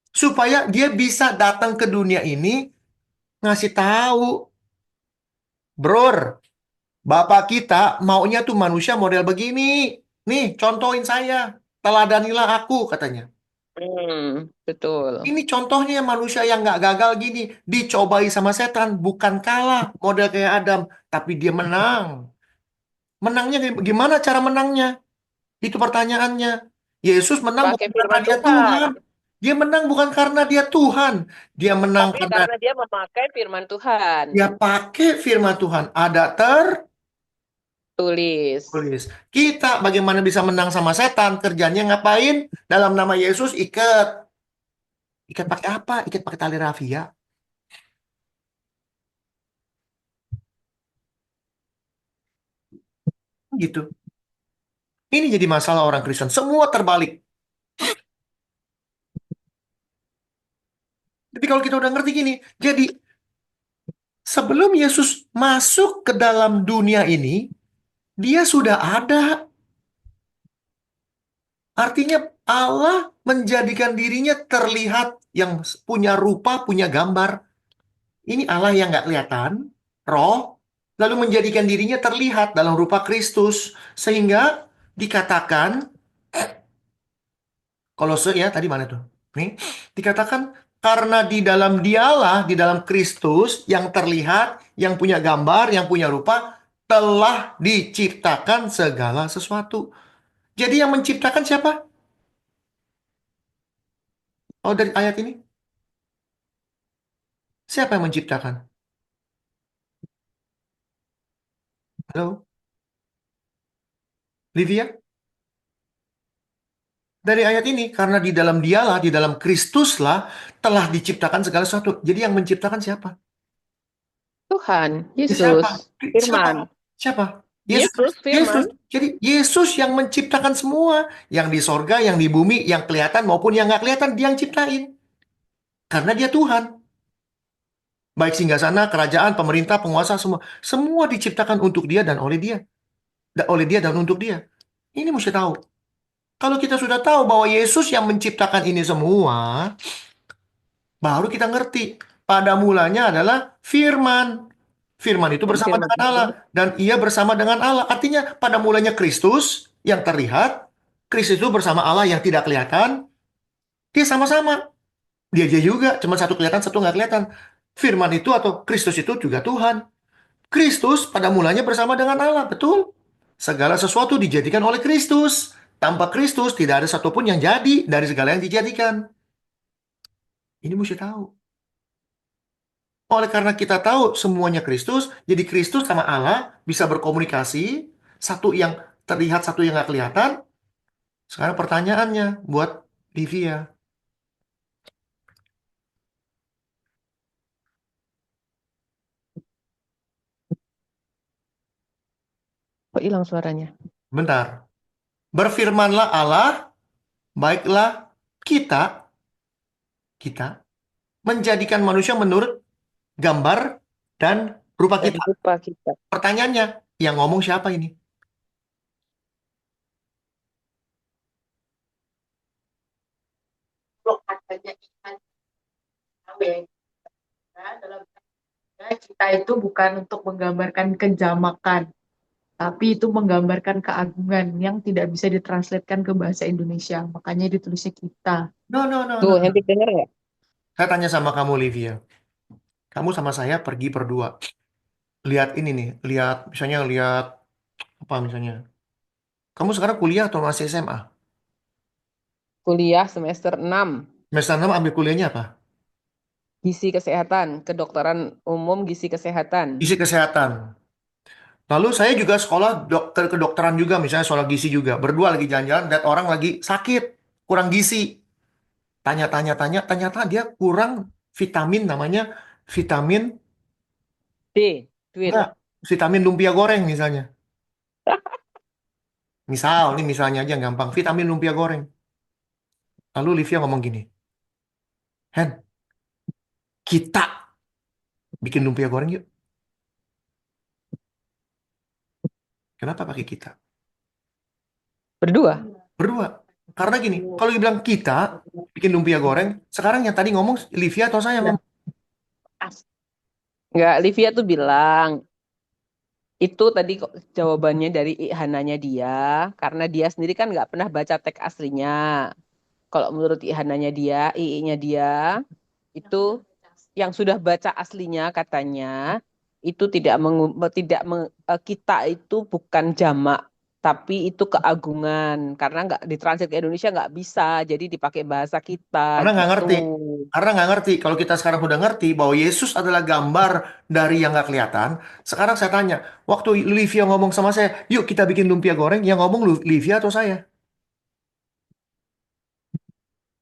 A: supaya dia bisa datang ke dunia ini ngasih tahu, Bror, Bapak kita maunya tuh manusia model begini. Nih, contohin saya. Teladanilah aku, katanya.
B: Betul.
A: Ini contohnya manusia yang nggak gagal gini. Dicobai sama setan. Bukan kalah model kayak Adam. Tapi dia menang. Menangnya gimana cara menangnya? Itu pertanyaannya. Yesus menang
B: Pakai
A: bukan karena
B: firman
A: dia
B: Tuhan.
A: Tuhan. Dia menang bukan karena dia Tuhan. Dia menang
B: Tapi
A: karena
B: karena dia memakai firman Tuhan.
A: dia pakai firman Tuhan. Ada
B: Tulis.
A: tulis. Kita bagaimana bisa menang sama setan? Kerjanya ngapain? Dalam nama Yesus ikat. Ikat pakai apa? Ikat pakai tali rafia. Gitu. Ini jadi masalah orang Kristen. Semua terbalik. Tapi kalau kita udah ngerti gini, jadi sebelum Yesus masuk ke dalam dunia ini, dia sudah ada. Artinya Allah menjadikan dirinya terlihat yang punya rupa, punya gambar. Ini Allah yang nggak kelihatan, roh, lalu menjadikan dirinya terlihat dalam rupa Kristus. Sehingga dikatakan, Kolose ya, tadi mana tuh? Nih, dikatakan karena di dalam dialah, di dalam Kristus yang terlihat, yang punya gambar, yang punya rupa, telah diciptakan segala sesuatu. Jadi yang menciptakan siapa? Oh, dari ayat ini. Siapa yang menciptakan? Halo, Livia? Dari ayat ini, karena di dalam dialah, di dalam Kristuslah, telah diciptakan segala sesuatu. Jadi yang menciptakan siapa?
B: Tuhan,
A: Ya, siapa?
B: Yesus,
A: Siapa?
B: Firman.
A: Siapa? Yesus.
B: Yesus,
A: Yesus.
B: Firman.
A: Jadi Yesus yang menciptakan semua. Yang di sorga, yang di bumi, yang kelihatan maupun yang nggak kelihatan, dia yang ciptain. Karena dia Tuhan. Baik singgasana, kerajaan, pemerintah, penguasa, semua. Semua diciptakan untuk dia dan oleh dia. Oleh dia dan untuk dia. Ini mesti tahu. Kalau kita sudah tahu bahwa Yesus yang menciptakan ini semua, baru kita ngerti. Pada mulanya adalah firman. Firman itu
B: Dan
A: bersama
B: Firman
A: dengan Allah.
B: itu
A: Dan ia bersama dengan Allah. Artinya pada mulanya Kristus yang terlihat. Kristus itu bersama Allah yang tidak kelihatan. Dia sama-sama. Dia juga. Cuma satu kelihatan, satu nggak kelihatan. Firman itu atau Kristus itu juga Tuhan. Kristus pada mulanya bersama dengan Allah. Betul? Segala sesuatu dijadikan oleh Kristus. Tanpa Kristus tidak ada satupun yang jadi dari segala yang dijadikan. Ini mesti tahu. Oleh karena kita tahu semuanya Kristus, jadi Kristus sama Allah bisa berkomunikasi, satu yang terlihat, satu yang nggak kelihatan. Sekarang pertanyaannya buat Livia.
B: kok hilang suaranya?
A: Bentar. Berfirmanlah Allah, baiklah kita, kita menjadikan manusia menurut gambar dan rupa
B: Dan
A: kita.
B: rupa kita.
A: Pertanyaannya, yang ngomong siapa ini?
C: Kalau adanya iman Yahweh, ya, dalam kita itu bukan untuk menggambarkan kejamakan, tapi itu menggambarkan keagungan yang tidak bisa ditranslatekan ke bahasa Indonesia. Makanya ditulisnya kita.
A: No, no, no,
B: Tuh,
A: no.
B: Hendrik denger nggak?
A: Saya tanya sama kamu, Livia. Kamu sama saya pergi berdua. Lihat ini nih, lihat apa misalnya? Kamu sekarang kuliah atau masih SMA?
B: Kuliah semester 6,
A: Semester 6 ambil kuliahnya apa?
B: gizi kesehatan, kedokteran umum gizi kesehatan.
A: Gizi kesehatan. Lalu saya juga sekolah dokter kedokteran juga, misalnya sekolah gizi juga. Berdua lagi jalan-jalan, lihat orang lagi sakit, kurang gizi. Tanya-tanya, ternyata dia kurang vitamin namanya vitamin,
B: D,
A: enggak,
B: duit.
A: vitamin lumpia goreng misalnya. Misal, ini misalnya aja yang gampang, vitamin lumpia goreng. Lalu Livia ngomong gini, Hen, kita bikin lumpia goreng yuk. Kenapa pakai kita?
B: Berdua.
A: Berdua. Karena gini, kalau dibilang kita bikin lumpia goreng, sekarang yang tadi ngomong Livia atau saya ngomong?
B: Enggak, Livia tuh bilang, itu tadi kok jawabannya dari Ihananya dia, karena dia sendiri kan nggak pernah baca teks aslinya. Kalau menurut Ihananya dia, II-nya dia, itu yang sudah baca aslinya katanya, itu kita itu bukan jamak, tapi itu keagungan. Karena nggak ditranslate ke Indonesia nggak bisa, jadi dipakai bahasa kita
A: Karena nggak
B: gitu.
A: ngerti. Karena nggak ngerti. Kalau kita sekarang udah ngerti bahwa Yesus adalah gambar dari yang nggak kelihatan, sekarang saya tanya, waktu Livia ngomong sama saya, yuk kita bikin lumpia goreng, yang ngomong Livia atau saya?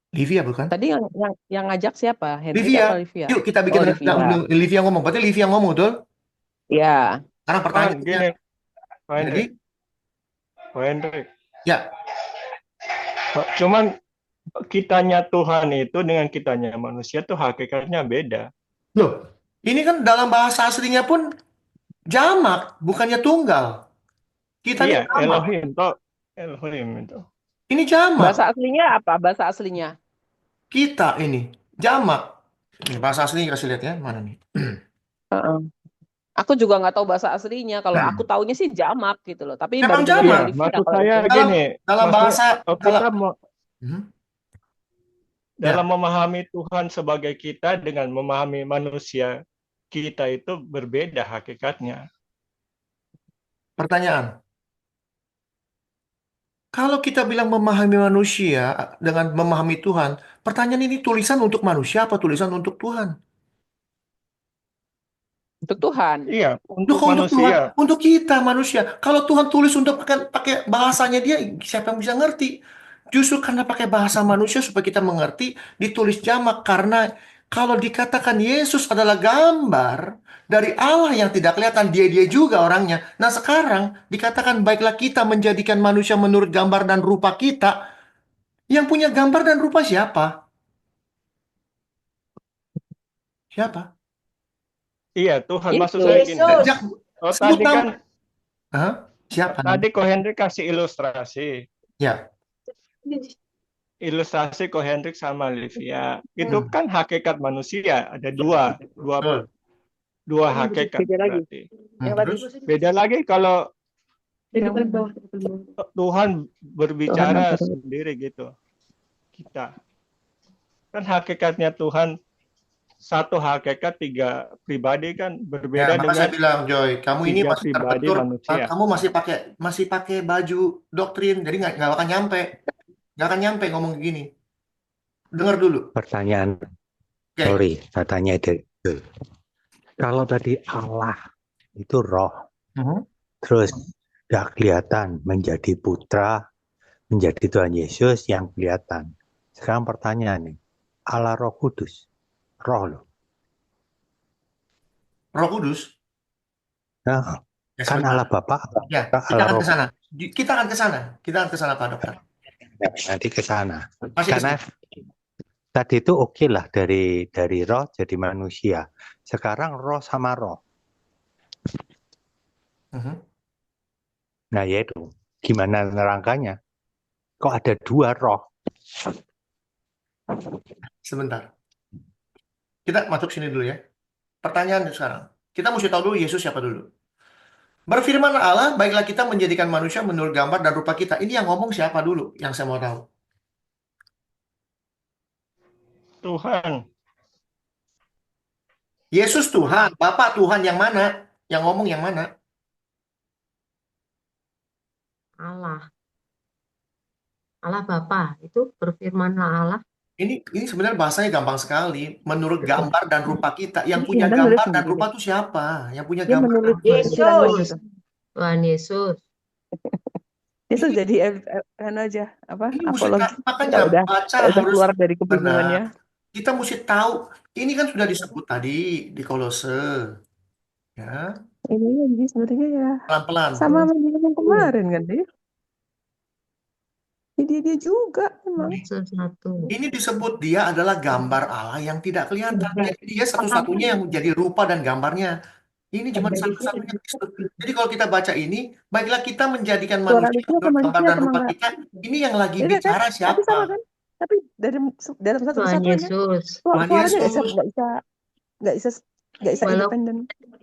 A: Livia bukan?
B: Tadi yang ngajak siapa? Hendrik
A: Livia.
B: apa Livia?
A: Yuk kita bikin
B: Oh, Livia.
A: Livia ngomong. Berarti Livia ngomong, betul?
B: Ya,
A: Sekarang
D: Cuman
A: pertanyaannya,
D: gini, Pak
A: jadi,
D: Hendrik, Pak Hendrik.
A: ya,
D: Cuman kitanya Tuhan itu dengan kitanya manusia tuh hakikatnya beda.
A: loh, ini kan dalam bahasa aslinya pun jamak, bukannya tunggal. Kita ini
D: Iya,
A: jamak.
D: Elohim toh, Elohim itu.
A: Ini jamak.
B: Bahasa aslinya apa? Bahasa aslinya.
A: Kita ini jamak. Ini bahasa aslinya kasih lihat ya. Mana nih?
B: Heeh. Aku juga nggak tahu bahasa aslinya. Kalau aku taunya sih jamak gitu loh. Tapi baru
A: Memang
B: dengar
D: Iya,
B: dari
A: jamak.
B: Livia
D: maksud
B: kalau
D: saya
B: itu.
A: Dalam
D: gini,
A: dalam
D: maksudnya
A: bahasa
D: kita
A: dalam Hmm,
D: dalam
A: ya,
D: memahami Tuhan sebagai kita dengan memahami manusia kita itu berbeda hakikatnya.
A: pertanyaan. Kalau kita bilang memahami manusia dengan memahami Tuhan, pertanyaan ini tulisan untuk manusia apa tulisan untuk Tuhan?
B: Untuk Tuhan.
D: Iya,
A: Loh,
D: untuk
A: kok untuk Tuhan?
D: manusia.
A: Untuk kita manusia. Kalau Tuhan tulis untuk pakai bahasanya dia, siapa yang bisa ngerti? Justru karena pakai bahasa manusia supaya kita mengerti, ditulis jamak. Karena kalau dikatakan Yesus adalah gambar dari Allah yang tidak kelihatan, dia juga orangnya. Nah sekarang dikatakan baiklah kita menjadikan manusia menurut gambar dan rupa kita. Yang punya gambar dan rupa siapa? Siapa?
D: Iya, Tuhan. Maksud saya
B: Yesus.
D: gini.
C: Yesus.
A: Jak,
D: Oh,
A: sebut
D: tadi
A: nama.
D: kan
A: Hah? Siapa nama?
D: tadi Ko Hendrik kasih ilustrasi.
A: Ya.
D: Ilustrasi Ko Hendrik sama Livia. Itu
A: Hmm.
D: kan hakikat manusia. Ada dua
A: Betul.
D: hakikat
B: Beda lagi.
D: berarti.
B: Yang
A: Terus?
B: tadi.
D: Beda lagi kalau
B: Yang bawah.
D: Tuhan berbicara
B: Tuhan.
D: sendiri gitu. Kita. Kan hakikatnya Tuhan satu hakikat tiga pribadi kan
A: Ya,
D: berbeda
A: maka saya
D: dengan
A: bilang, Joy, kamu ini
D: tiga
A: masih
D: pribadi
A: terbentur,
D: manusia.
A: kamu masih pakai baju doktrin, jadi nggak akan nyampe ngomong gini. Dengar dulu.
E: Pertanyaan,
A: Oke.
E: sorry, katanya itu. Kalau tadi Allah itu roh,
A: Mhm.
E: terus gak kelihatan menjadi putra, menjadi Tuhan Yesus yang kelihatan. Sekarang pertanyaan nih, Allah Roh Kudus, roh loh.
A: Roh Kudus.
E: Nah,
A: Ya,
E: kan
A: sebentar.
E: Allah Bapa,
A: Ya, kita
E: Allah
A: akan
E: Roh
A: ke sana. Kita akan ke sana, Pak Dokter.
E: nanti ke sana.
A: Masih ke
E: Karena
A: sana.
E: tadi itu oke lah dari roh jadi manusia. Sekarang roh sama roh.
A: Mhm.
E: Nah yaitu gimana nerangkanya? Kok ada dua roh?
A: Sebentar. Kita masuk sini dulu ya. Pertanyaan sekarang. Kita mesti tahu dulu Yesus siapa dulu. Berfirmanlah Allah, baiklah kita menjadikan manusia menurut gambar dan rupa kita. Ini yang ngomong siapa dulu? Yang saya mau tahu.
D: Tuhan.
A: Yesus Tuhan, Bapak Tuhan yang mana? Yang ngomong yang mana?
F: Allah. Allah Bapa, itu berfirmanlah Allah.
A: Ini sebenarnya bahasanya gampang sekali. Menurut gambar dan rupa kita. Yang punya
B: Dia nulis
A: gambar dan
B: sendiri.
A: rupa itu siapa? Yang punya
B: Dia
A: gambar dan
B: menulis
A: rupa.
C: Yesus.
F: Tuhan Yesus.
B: Yesus
A: Ini,
B: jadi aja apa
A: ini mesti
B: apologi.
A: makanya
B: Kalau udah
A: baca
B: udah
A: harus
B: keluar dari
A: benar.
B: kebingungannya.
A: Kita mesti tahu. Ini kan sudah disebut tadi di Kolose. Ya,
B: Ini jadi sebenarnya ya
A: pelan-pelan.
B: sama yang kemarin kan dia. Dia juga memang.
F: Satu.
A: Ini disebut dia adalah gambar Allah yang tidak kelihatan. Jadi dia satu-satunya yang menjadi rupa dan gambarnya. Ini cuma satu-satunya Kristus. Jadi kalau kita baca ini, baiklah kita menjadikan
B: Suara
A: manusia
B: Livia
A: menurut
B: sama
A: gambar
B: Livia
A: dan
B: sama
A: rupa
B: enggak?
A: kita. Ini yang lagi
B: Beda kan?
A: bicara
B: Tapi sama
A: siapa?
B: kan? Tapi dalam satu
F: Tuhan
B: kesatuannya
F: Yesus.
A: Tuhan
B: suaranya
A: Yesus.
B: nggak bisa
F: Walaupun
B: independen.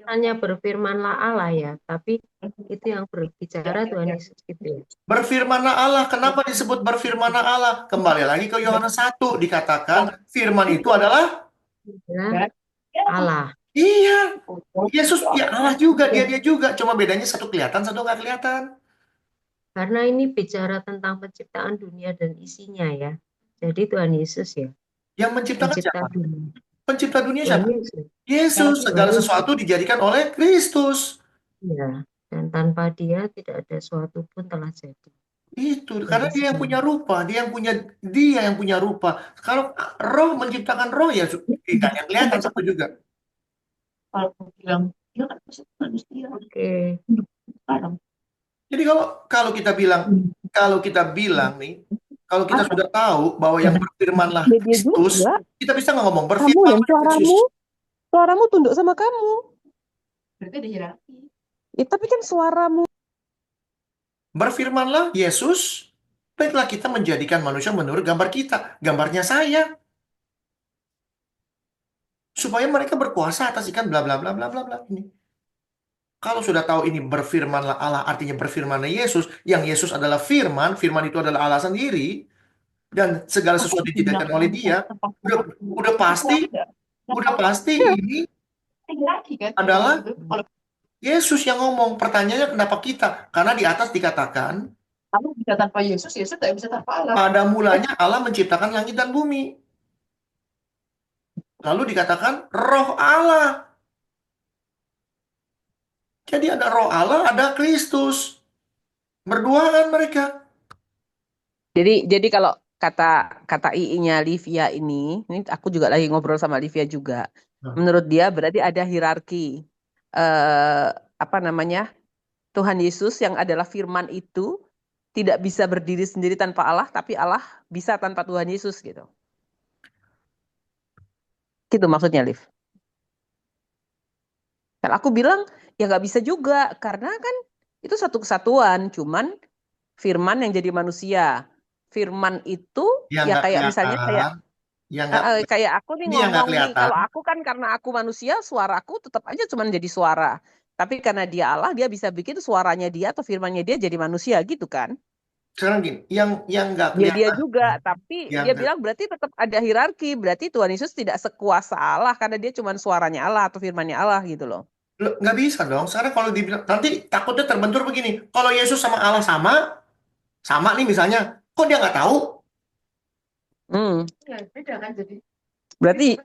F: hanya berfirmanlah Allah ya, tapi itu yang berbicara Tuhan Yesus gitu ya.
A: Berfirmanlah Allah. Kenapa disebut berfirmanlah Allah? Kembali lagi ke Yohanes 1. Dikatakan firman itu adalah
F: Ya, Allah.
A: iya. Yesus ya Allah juga. Dia juga. Cuma bedanya satu kelihatan, satu nggak kelihatan.
F: Karena ini bicara tentang penciptaan dunia dan isinya ya. Jadi Tuhan Yesus ya,
A: Yang menciptakan
F: pencipta
A: siapa?
F: dunia.
A: Pencipta dunia
F: Tuhan
A: siapa?
F: Yesus.
A: Yesus. Segala sesuatu dijadikan oleh Kristus.
F: Ya, dan tanpa dia tidak ada suatu pun telah jadi.
A: Itu karena dia yang punya rupa, dia yang punya rupa. Kalau roh menciptakan roh ya tidak yang kelihatan satu juga.
C: Kalau aku bilang, dia kan pasti manusia.
F: Oke.
C: Sekarang.
A: Jadi kalau kita bilang nih, kalau kita sudah tahu bahwa yang berfirmanlah
B: Dia
A: Kristus,
B: juga.
A: kita bisa nggak ngomong
B: Kamu dan
A: berfirmanlah Kristus.
B: suaramu tunduk sama kamu.
C: Berarti ada hierarki.
B: Ya, tapi kan suaramu
A: Berfirmanlah Yesus, Baiklah kita menjadikan manusia menurut gambar kita, gambarnya saya, supaya mereka berkuasa atas ikan bla bla bla bla bla bla ini. Kalau sudah tahu ini berfirmanlah Allah, artinya berfirmanlah Yesus, yang Yesus adalah firman, firman itu adalah Allah sendiri, dan segala
C: Aku
A: sesuatu
C: bilang
A: diciptakan oleh Dia,
C: tempat
A: udah udah
C: itu
A: pasti,
C: ada. Nah,
A: udah pasti
B: Ya.
A: ini
C: lagi kan
A: adalah
C: gitu. Kalau
A: Yesus yang ngomong. Pertanyaannya kenapa kita? Karena di atas dikatakan,
C: kamu bisa tanpa Yesus, Yesus tidak bisa tanpa Allah.
A: pada mulanya Allah menciptakan langit dan bumi. Lalu dikatakan roh Allah. Jadi ada roh Allah, ada Kristus. Berduaan mereka.
B: Jadi kalau kata kata II-nya Livia ini aku juga lagi ngobrol sama Livia juga.
A: Hmm.
B: Menurut dia berarti ada hierarki. Eh, apa namanya? Tuhan Yesus yang adalah firman itu tidak bisa berdiri sendiri tanpa Allah, tapi Allah bisa tanpa Tuhan Yesus gitu. Gitu maksudnya, Liv. Dan aku bilang ya nggak bisa juga karena kan itu satu kesatuan, cuman firman yang jadi manusia. Firman itu
A: Yang
B: ya
A: nggak
B: kayak misalnya kayak
A: kelihatan. Yang nggak,
B: kayak aku nih
A: ini yang nggak
B: ngomong nih,
A: kelihatan.
B: kalau aku kan karena aku manusia, suaraku tetap aja cuma jadi suara. Tapi karena dia Allah, dia bisa bikin suaranya dia atau firmannya dia jadi manusia gitu kan.
A: Sekarang gini, yang nggak
B: Dia
A: kelihatan,
B: juga, tapi
A: yang
B: dia
A: nggak
B: bilang berarti tetap ada hierarki. Berarti Tuhan Yesus tidak sekuasa Allah karena dia cuma suaranya Allah atau firmannya Allah gitu loh.
A: Loh, nggak bisa dong. Sekarang kalau dibilang, nanti takutnya terbentur begini. Kalau Yesus sama Allah sama nih misalnya, kok dia nggak tahu?
B: Hmm.
C: ya beda kan jadi.
B: Berarti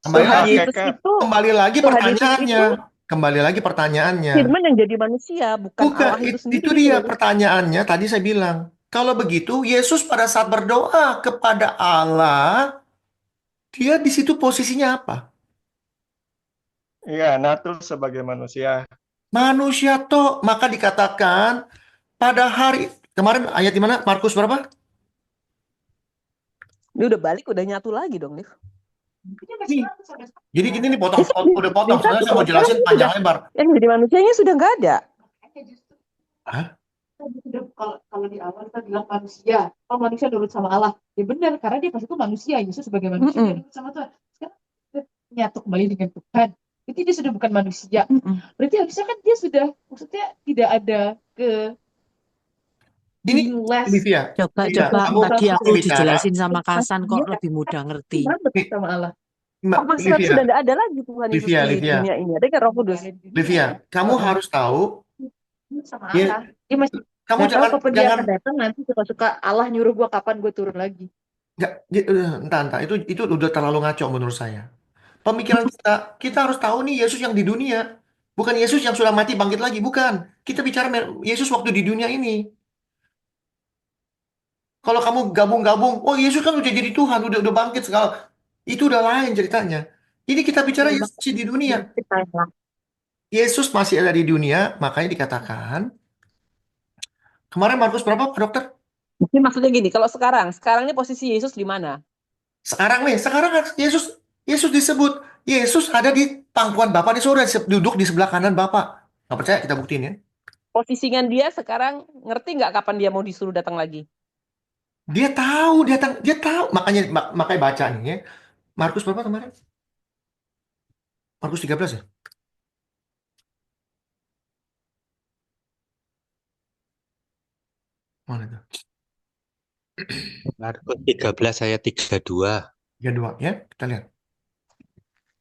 A: Kembali
B: Tuhan
A: lagi,
B: Yesus itu,
A: kembali lagi
B: Tuhan Yesus
A: pertanyaannya.
B: itu
A: Kembali lagi pertanyaannya.
B: firman yang jadi manusia, bukan
A: Bukan,
B: Allah itu sendiri
A: itu
B: gitu
A: dia
B: loh.
A: pertanyaannya. Tadi saya bilang, kalau begitu Yesus pada saat berdoa kepada Allah, dia di situ posisinya apa?
D: Iya, natur sebagai manusia.
A: Manusia toh, maka dikatakan pada hari kemarin ayat di mana? Markus berapa?
B: Ini udah balik, udah nyatu lagi dong, Liv.
C: Mungkin masih ada sampai sekarang.
A: Jadi gini nih potong, udah potong.
B: Bisa
A: Soalnya
B: tuh,
A: saya mau
B: kalau sekarang
A: jelasin
B: ini
A: panjang
B: sudah,
A: lebar.
B: yang jadi manusianya sudah nggak ada.
C: Makanya justru
A: Hah?
C: tadi sudah kalau di awal kita bilang manusia, oh manusia nurut sama Allah. Ya benar, karena dia pasti itu manusia, Yesus sebagai manusia dia
B: Mm-mm.
C: nurut sama Tuhan. Sekarang dia nyatu kembali dengan Tuhan. Berarti dia sudah bukan manusia.
B: Mm-mm.
C: Berarti harusnya kan dia sudah, maksudnya tidak ada ke
A: Ini
C: being less.
A: Livia,
G: Coba
A: Livia,
G: coba
A: kamu
G: tadi aku
A: bicara.
G: dijelasin sama Kasan
C: Dia
G: kok
C: kan
G: lebih mudah ngerti.
C: banget
A: Nih,
C: sama Allah.
A: Mbak
B: Maksudnya
A: Livia,
B: sudah nggak ada lagi Tuhan Yesus
A: Livia,
B: di
A: Livia,
B: dunia ini. Ada kan Roh Kudus?
C: Ada di dunia,
A: Livia, kamu
B: Heeh.
A: harus tahu,
C: sama
A: ya,
C: Allah. Dia masih
A: kamu
C: nggak tahu
A: jangan
C: kapan dia
A: jangan
C: akan datang, nanti suka-suka Allah nyuruh gua kapan gue turun lagi.
A: nggak, entah itu udah terlalu ngaco menurut saya. Pemikiran kita harus tahu nih Yesus yang di dunia, bukan Yesus yang sudah mati bangkit lagi, bukan. Kita bicara Yesus waktu di dunia ini. Kalau kamu gabung-gabung, oh Yesus kan udah jadi Tuhan, udah bangkit segala, itu udah lain ceritanya. Ini kita bicara Yesus masih di dunia. Yesus masih ada di dunia, makanya dikatakan kemarin Markus berapa, Pak Dokter?
B: Jadi maksudnya gini, kalau sekarang ini posisi Yesus di mana?
A: Sekarang Yesus Yesus disebut Yesus ada di pangkuan Bapa di surga, duduk di sebelah kanan Bapa. Nggak percaya kita buktiin ya.
B: Posisinya dia sekarang, ngerti nggak kapan dia mau disuruh datang lagi?
A: Dia tahu, dia tahu. Makanya baca nih ya. Markus berapa kemarin? Markus 13 ya? Mana itu?
E: Markus 13 ayat 32.
A: Ya dua ya, kita lihat.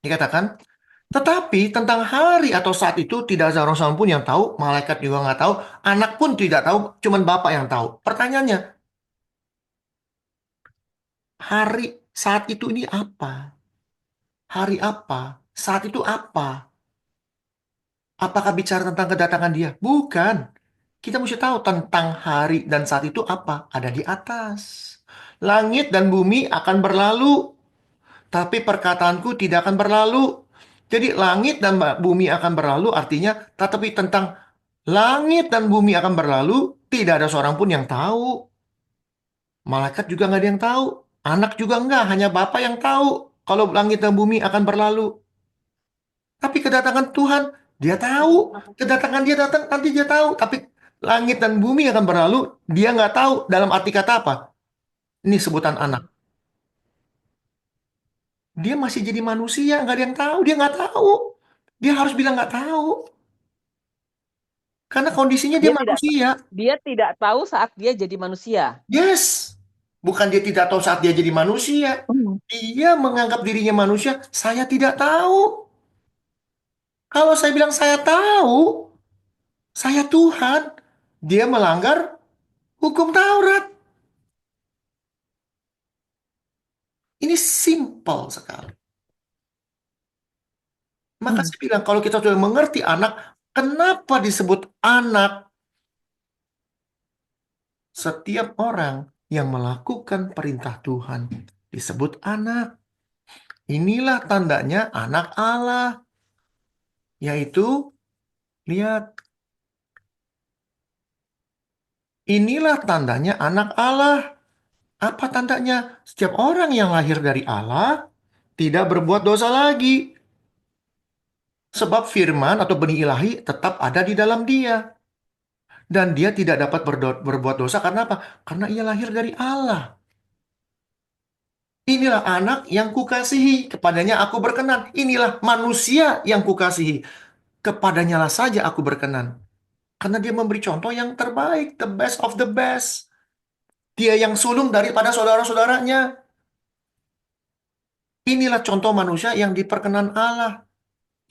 A: Dikatakan, tetapi tentang hari atau saat itu tidak ada orang sama pun yang tahu, malaikat juga nggak tahu, anak pun tidak tahu, cuman Bapa yang tahu. Pertanyaannya, hari saat itu ini apa? Hari apa? Saat itu apa? Apakah bicara tentang kedatangan dia? Bukan. Kita mesti tahu tentang hari dan saat itu apa? Ada di atas. Langit dan bumi akan berlalu, tapi perkataanku tidak akan berlalu. Jadi langit dan bumi akan berlalu artinya tetapi tentang langit dan bumi akan berlalu tidak ada seorang pun yang tahu. Malaikat juga nggak ada yang tahu. Anak juga nggak, hanya Bapa yang tahu kalau langit dan bumi akan berlalu. Tapi kedatangan Tuhan, dia tahu. Kedatangan dia datang, nanti dia tahu. Tapi Langit dan bumi akan berlalu, dia nggak tahu dalam arti kata apa. Ini sebutan anak. Dia masih jadi manusia, nggak ada yang tahu. Dia nggak tahu. Dia harus bilang nggak tahu. Karena kondisinya dia
B: Dia tidak
A: manusia.
B: dia tidak tahu saat dia jadi manusia.
A: Yes. Bukan dia tidak tahu saat dia jadi manusia.
B: Hmm.
A: Dia menganggap dirinya manusia, saya tidak tahu. Kalau saya bilang saya tahu, saya Tuhan. Dia melanggar hukum Taurat. Ini simple sekali. Maka
B: Hmm.
A: saya bilang, kalau kita sudah mengerti anak, kenapa disebut anak? Setiap orang yang melakukan perintah Tuhan disebut anak. Inilah tandanya anak Allah. Yaitu, lihat, inilah tandanya anak Allah. Apa tandanya? Setiap orang yang lahir dari Allah tidak berbuat dosa lagi. Sebab firman atau benih ilahi tetap ada di dalam dia. Dan dia tidak dapat berbuat dosa karena apa? Karena ia lahir dari Allah. Inilah anak yang kukasihi, kepadanya aku berkenan. Inilah manusia yang kukasihi, kepadanya lah saja aku berkenan. Karena dia memberi contoh yang terbaik, the best of the best. Dia yang sulung daripada saudara-saudaranya. Inilah contoh manusia yang diperkenan Allah.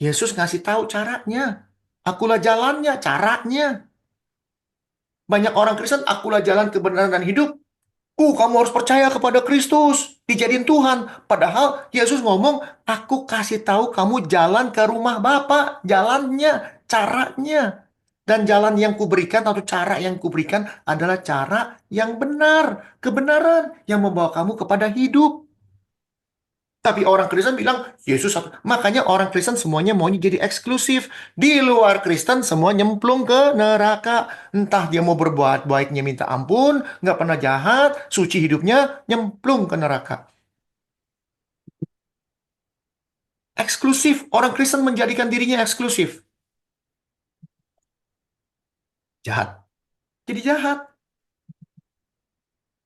A: Yesus ngasih tahu caranya. Akulah jalannya, caranya. Banyak orang Kristen, akulah jalan kebenaran dan hidup. Kamu harus percaya kepada Kristus, dijadiin Tuhan. Padahal Yesus ngomong, aku kasih tahu kamu jalan ke rumah Bapa, jalannya, caranya. Dan jalan yang kuberikan atau cara yang kuberikan adalah cara yang benar, kebenaran yang membawa kamu kepada hidup. Tapi orang Kristen bilang, Yesus satu. Makanya orang Kristen semuanya maunya jadi eksklusif. Di luar Kristen semua nyemplung ke neraka. Entah dia mau berbuat baiknya minta ampun, nggak pernah jahat, suci hidupnya, nyemplung ke neraka. Eksklusif. Orang Kristen menjadikan dirinya eksklusif. Jahat. Jadi jahat.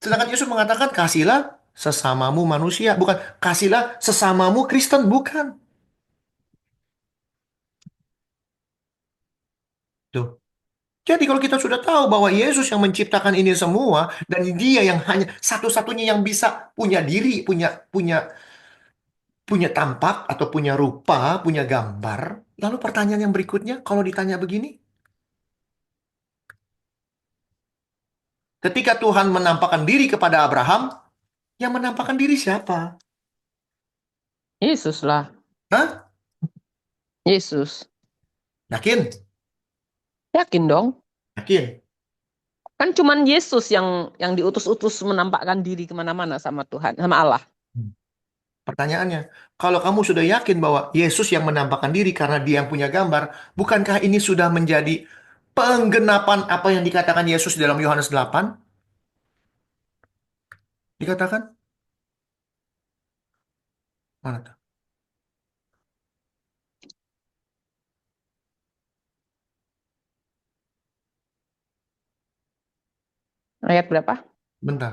A: Sedangkan Yesus mengatakan, kasihlah sesamamu manusia. Bukan, kasihlah sesamamu Kristen. Bukan. Tuh. Jadi kalau kita sudah tahu bahwa Yesus yang menciptakan ini semua dan dia yang hanya satu-satunya yang bisa punya diri, punya punya punya tampak atau punya rupa, punya gambar. Lalu pertanyaan yang berikutnya kalau ditanya begini, ketika Tuhan menampakkan diri kepada Abraham, yang menampakkan diri siapa?
B: Yesus lah.
A: Hah?
B: Yesus.
A: Yakin?
B: Yakin dong.
A: Yakin?
B: Kan cuman Yesus yang diutus-utus menampakkan diri kemana-mana sama Tuhan, sama Allah.
A: Pertanyaannya, kalau kamu sudah yakin bahwa Yesus yang menampakkan diri karena dia yang punya gambar, bukankah ini sudah menjadi penggenapan apa yang dikatakan Yesus dalam Yohanes 8? Dikatakan? Mana tuh?
B: Ayat berapa?
A: Bentar.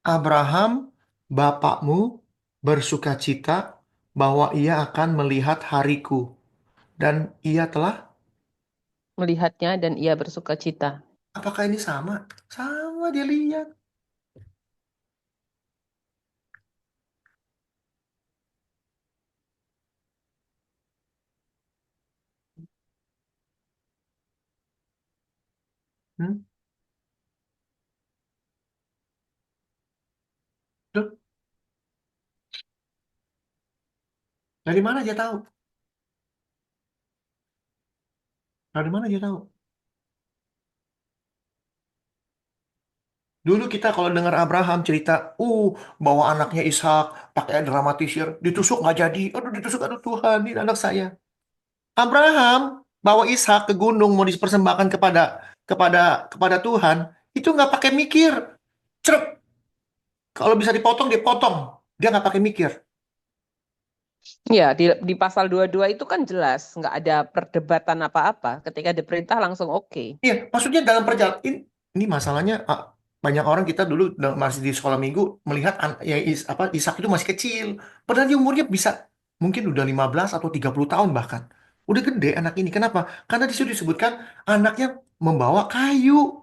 A: Abraham, bapakmu, bersukacita bahwa ia akan melihat hariku. Dan ia telah,
B: Melihatnya dan ia bersuka cita.
A: apakah ini sama? Sama dia lihat. Hmm? Loh, dari mana dia tahu? Dari mana dia tahu? Dulu kita kalau dengar Abraham cerita, bawa anaknya Ishak, pakai dramatisir, ditusuk nggak jadi. Aduh, ditusuk, aduh Tuhan, ini anak saya. Abraham bawa Ishak ke gunung mau dipersembahkan kepada kepada Tuhan. Itu nggak pakai mikir. Cerep. Kalau bisa dipotong, dipotong. Dia nggak pakai mikir.
B: Ya, di pasal 22 itu kan jelas, nggak ada perdebatan apa-apa. Ketika diperintah langsung oke.
A: Iya, maksudnya dalam perjalanan ini masalahnya banyak orang kita dulu masih di sekolah minggu melihat ya apa Ishak itu masih kecil. Padahal dia umurnya bisa mungkin udah 15 atau 30 tahun bahkan. Udah gede anak ini. Kenapa? Karena di situ disebutkan anaknya membawa kayu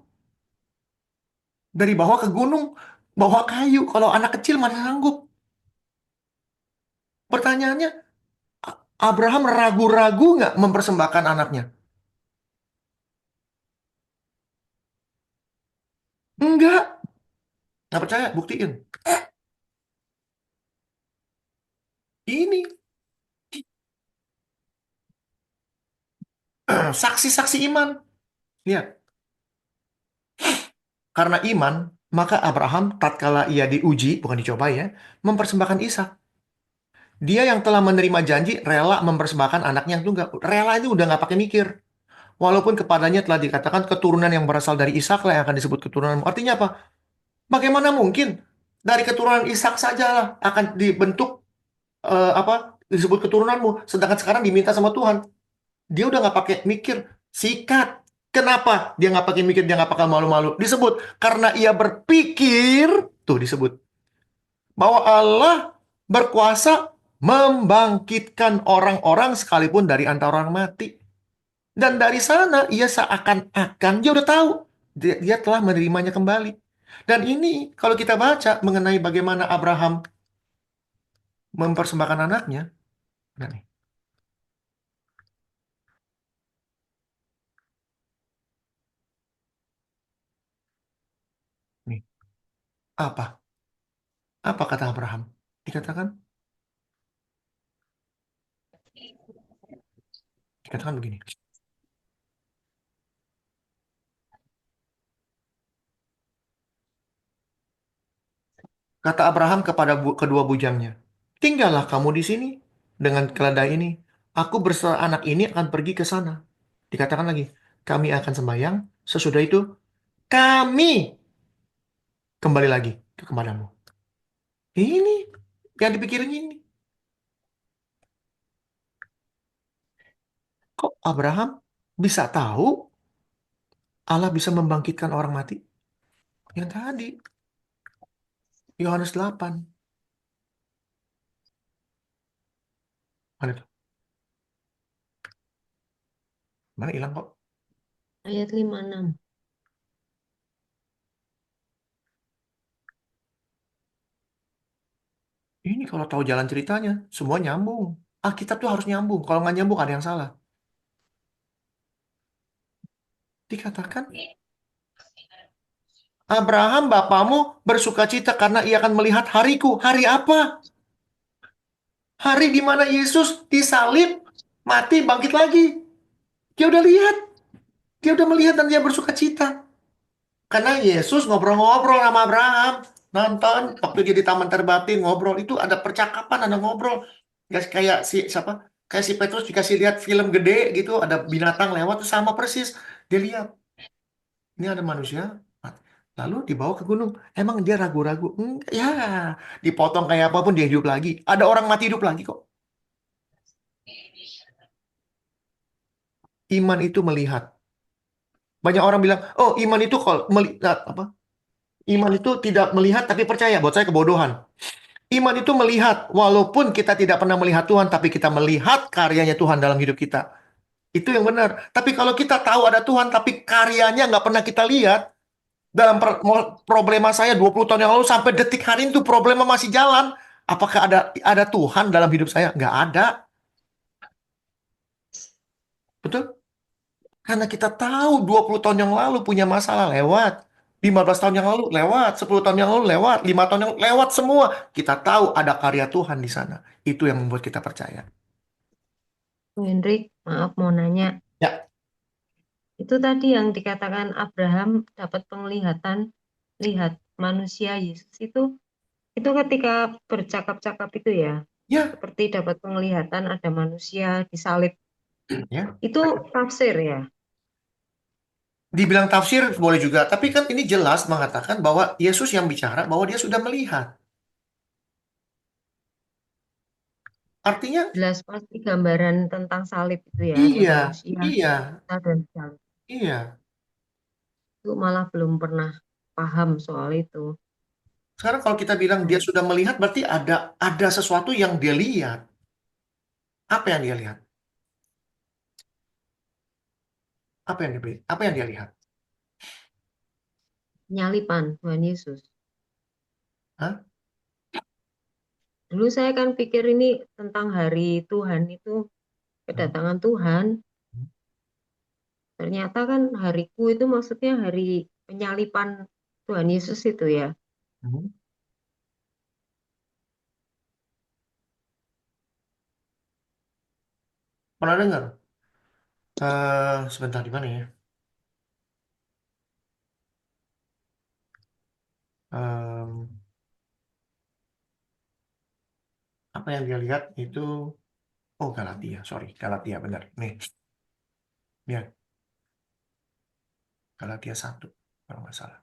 A: dari bawah ke gunung, bawa kayu. Kalau anak kecil mana sanggup? Pertanyaannya, Abraham ragu-ragu nggak mempersembahkan anaknya? Enggak. Nggak percaya? Buktiin. Ini saksi-saksi iman. Lihat. Karena iman, maka Abraham tatkala ia diuji, bukan dicoba ya, mempersembahkan Ishak. Dia yang telah menerima janji rela mempersembahkan anaknya yang tunggal. Rela itu udah nggak pakai mikir. Walaupun kepadanya telah dikatakan keturunan yang berasal dari Ishak lah yang akan disebut keturunan. Artinya apa? Bagaimana mungkin dari keturunan Ishak sajalah akan dibentuk apa disebut keturunanmu, sedangkan sekarang diminta sama Tuhan. Dia udah nggak pakai mikir, sikat. Kenapa dia nggak pakai mikir, dia nggak pakai malu-malu? Disebut karena ia berpikir, tuh disebut bahwa Allah berkuasa membangkitkan orang-orang sekalipun dari antara orang mati. Dan dari sana ia seakan-akan dia udah tahu dia telah menerimanya kembali. Dan ini kalau kita baca mengenai bagaimana Abraham mempersembahkan anaknya, nah nih, nih, apa? Apa kata Abraham? Dikatakan, dikatakan begini. Kata Abraham kepada kedua bujangnya, tinggallah kamu di sini dengan keledai ini. Aku beserta anak ini akan pergi ke sana. Dikatakan lagi, kami akan sembahyang. Sesudah itu, kami kembali lagi kepadamu. Ini yang dipikirin ini. Kok Abraham bisa tahu Allah bisa membangkitkan orang mati? Yang tadi, Yohanes 8. Mana itu? Mana hilang kok?
F: Ayat 56.
A: Ini kalau tahu jalan ceritanya, semua nyambung. Alkitab tuh harus nyambung. Kalau nggak nyambung, ada yang salah. Dikatakan, Abraham bapamu bersukacita karena ia akan melihat hariku. Hari apa? Hari di mana Yesus disalib, mati, bangkit lagi. Dia udah lihat. Dia udah melihat dan dia bersukacita. Karena Yesus ngobrol-ngobrol sama Abraham. Nonton, waktu dia di Taman Terbatin ngobrol. Itu ada percakapan, ada ngobrol. Gak kayak si siapa? Kayak si Petrus dikasih lihat film gede gitu, ada binatang lewat, tuh sama persis. Dia lihat, ini ada manusia. Lalu dibawa ke gunung. Emang dia ragu-ragu? Enggak, ya, dipotong kayak apapun dia hidup lagi. Ada orang mati hidup lagi kok. Iman itu melihat. Banyak orang bilang, oh iman itu kalau melihat apa? Iman itu tidak melihat tapi percaya. Buat saya kebodohan. Iman itu melihat, walaupun kita tidak pernah melihat Tuhan, tapi kita melihat karyanya Tuhan dalam hidup kita. Itu yang benar. Tapi kalau kita tahu ada Tuhan, tapi karyanya nggak pernah kita lihat, dalam problema saya 20 tahun yang lalu sampai detik hari ini tuh problema masih jalan. Apakah ada Tuhan dalam hidup saya? Nggak ada. Betul? Karena kita tahu 20 tahun yang lalu punya masalah lewat. 15 tahun yang lalu lewat, 10 tahun yang lalu lewat, 5 tahun yang lalu lewat semua. Kita tahu ada karya Tuhan di sana. Itu yang membuat kita percaya.
F: Bu Hendrik, maaf mau nanya.
A: Ya,
F: Itu tadi yang dikatakan Abraham dapat penglihatan, lihat manusia Yesus itu ketika bercakap-cakap itu ya,
A: ya,
F: seperti dapat penglihatan ada manusia disalib.
A: ya.
F: Itu tafsir ya.
A: Dibilang tafsir boleh juga, tapi kan ini jelas mengatakan bahwa Yesus yang bicara bahwa dia sudah melihat. Artinya
F: Jelas pasti gambaran tentang salib itu ya,
A: iya,
F: manusia
A: iya,
F: kita dan salib.
A: iya.
F: Itu malah belum pernah paham soal itu.
A: Sekarang kalau kita bilang dia
F: Hmm.
A: sudah melihat, berarti ada sesuatu yang dia lihat. Apa yang dia lihat? Apa yang dia lihat?
F: Penyalipan Tuhan Yesus.
A: Hah?
F: Dulu saya kan pikir ini tentang hari Tuhan itu,
A: Hmm?
F: kedatangan Tuhan. Ternyata kan hariku itu maksudnya hari penyalipan Tuhan Yesus itu ya.
A: Hmm? Pernah dengar? Sebentar di mana ya? Em, apa yang dia lihat itu? Oh, Galatia, sorry, Galatia benar. Nih, ya, Galatia 1 kalau nggak salah.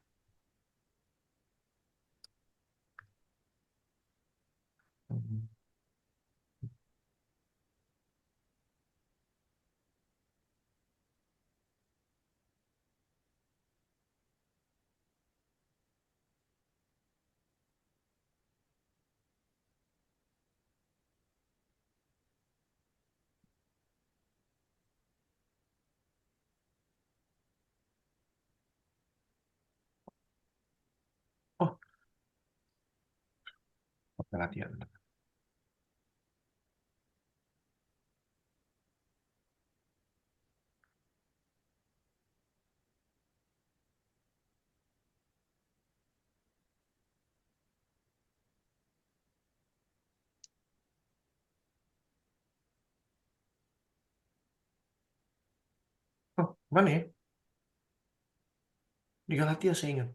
A: Hmm. Oh, Galatia benar. Oh, mana ya? Di Galatia saya ingat.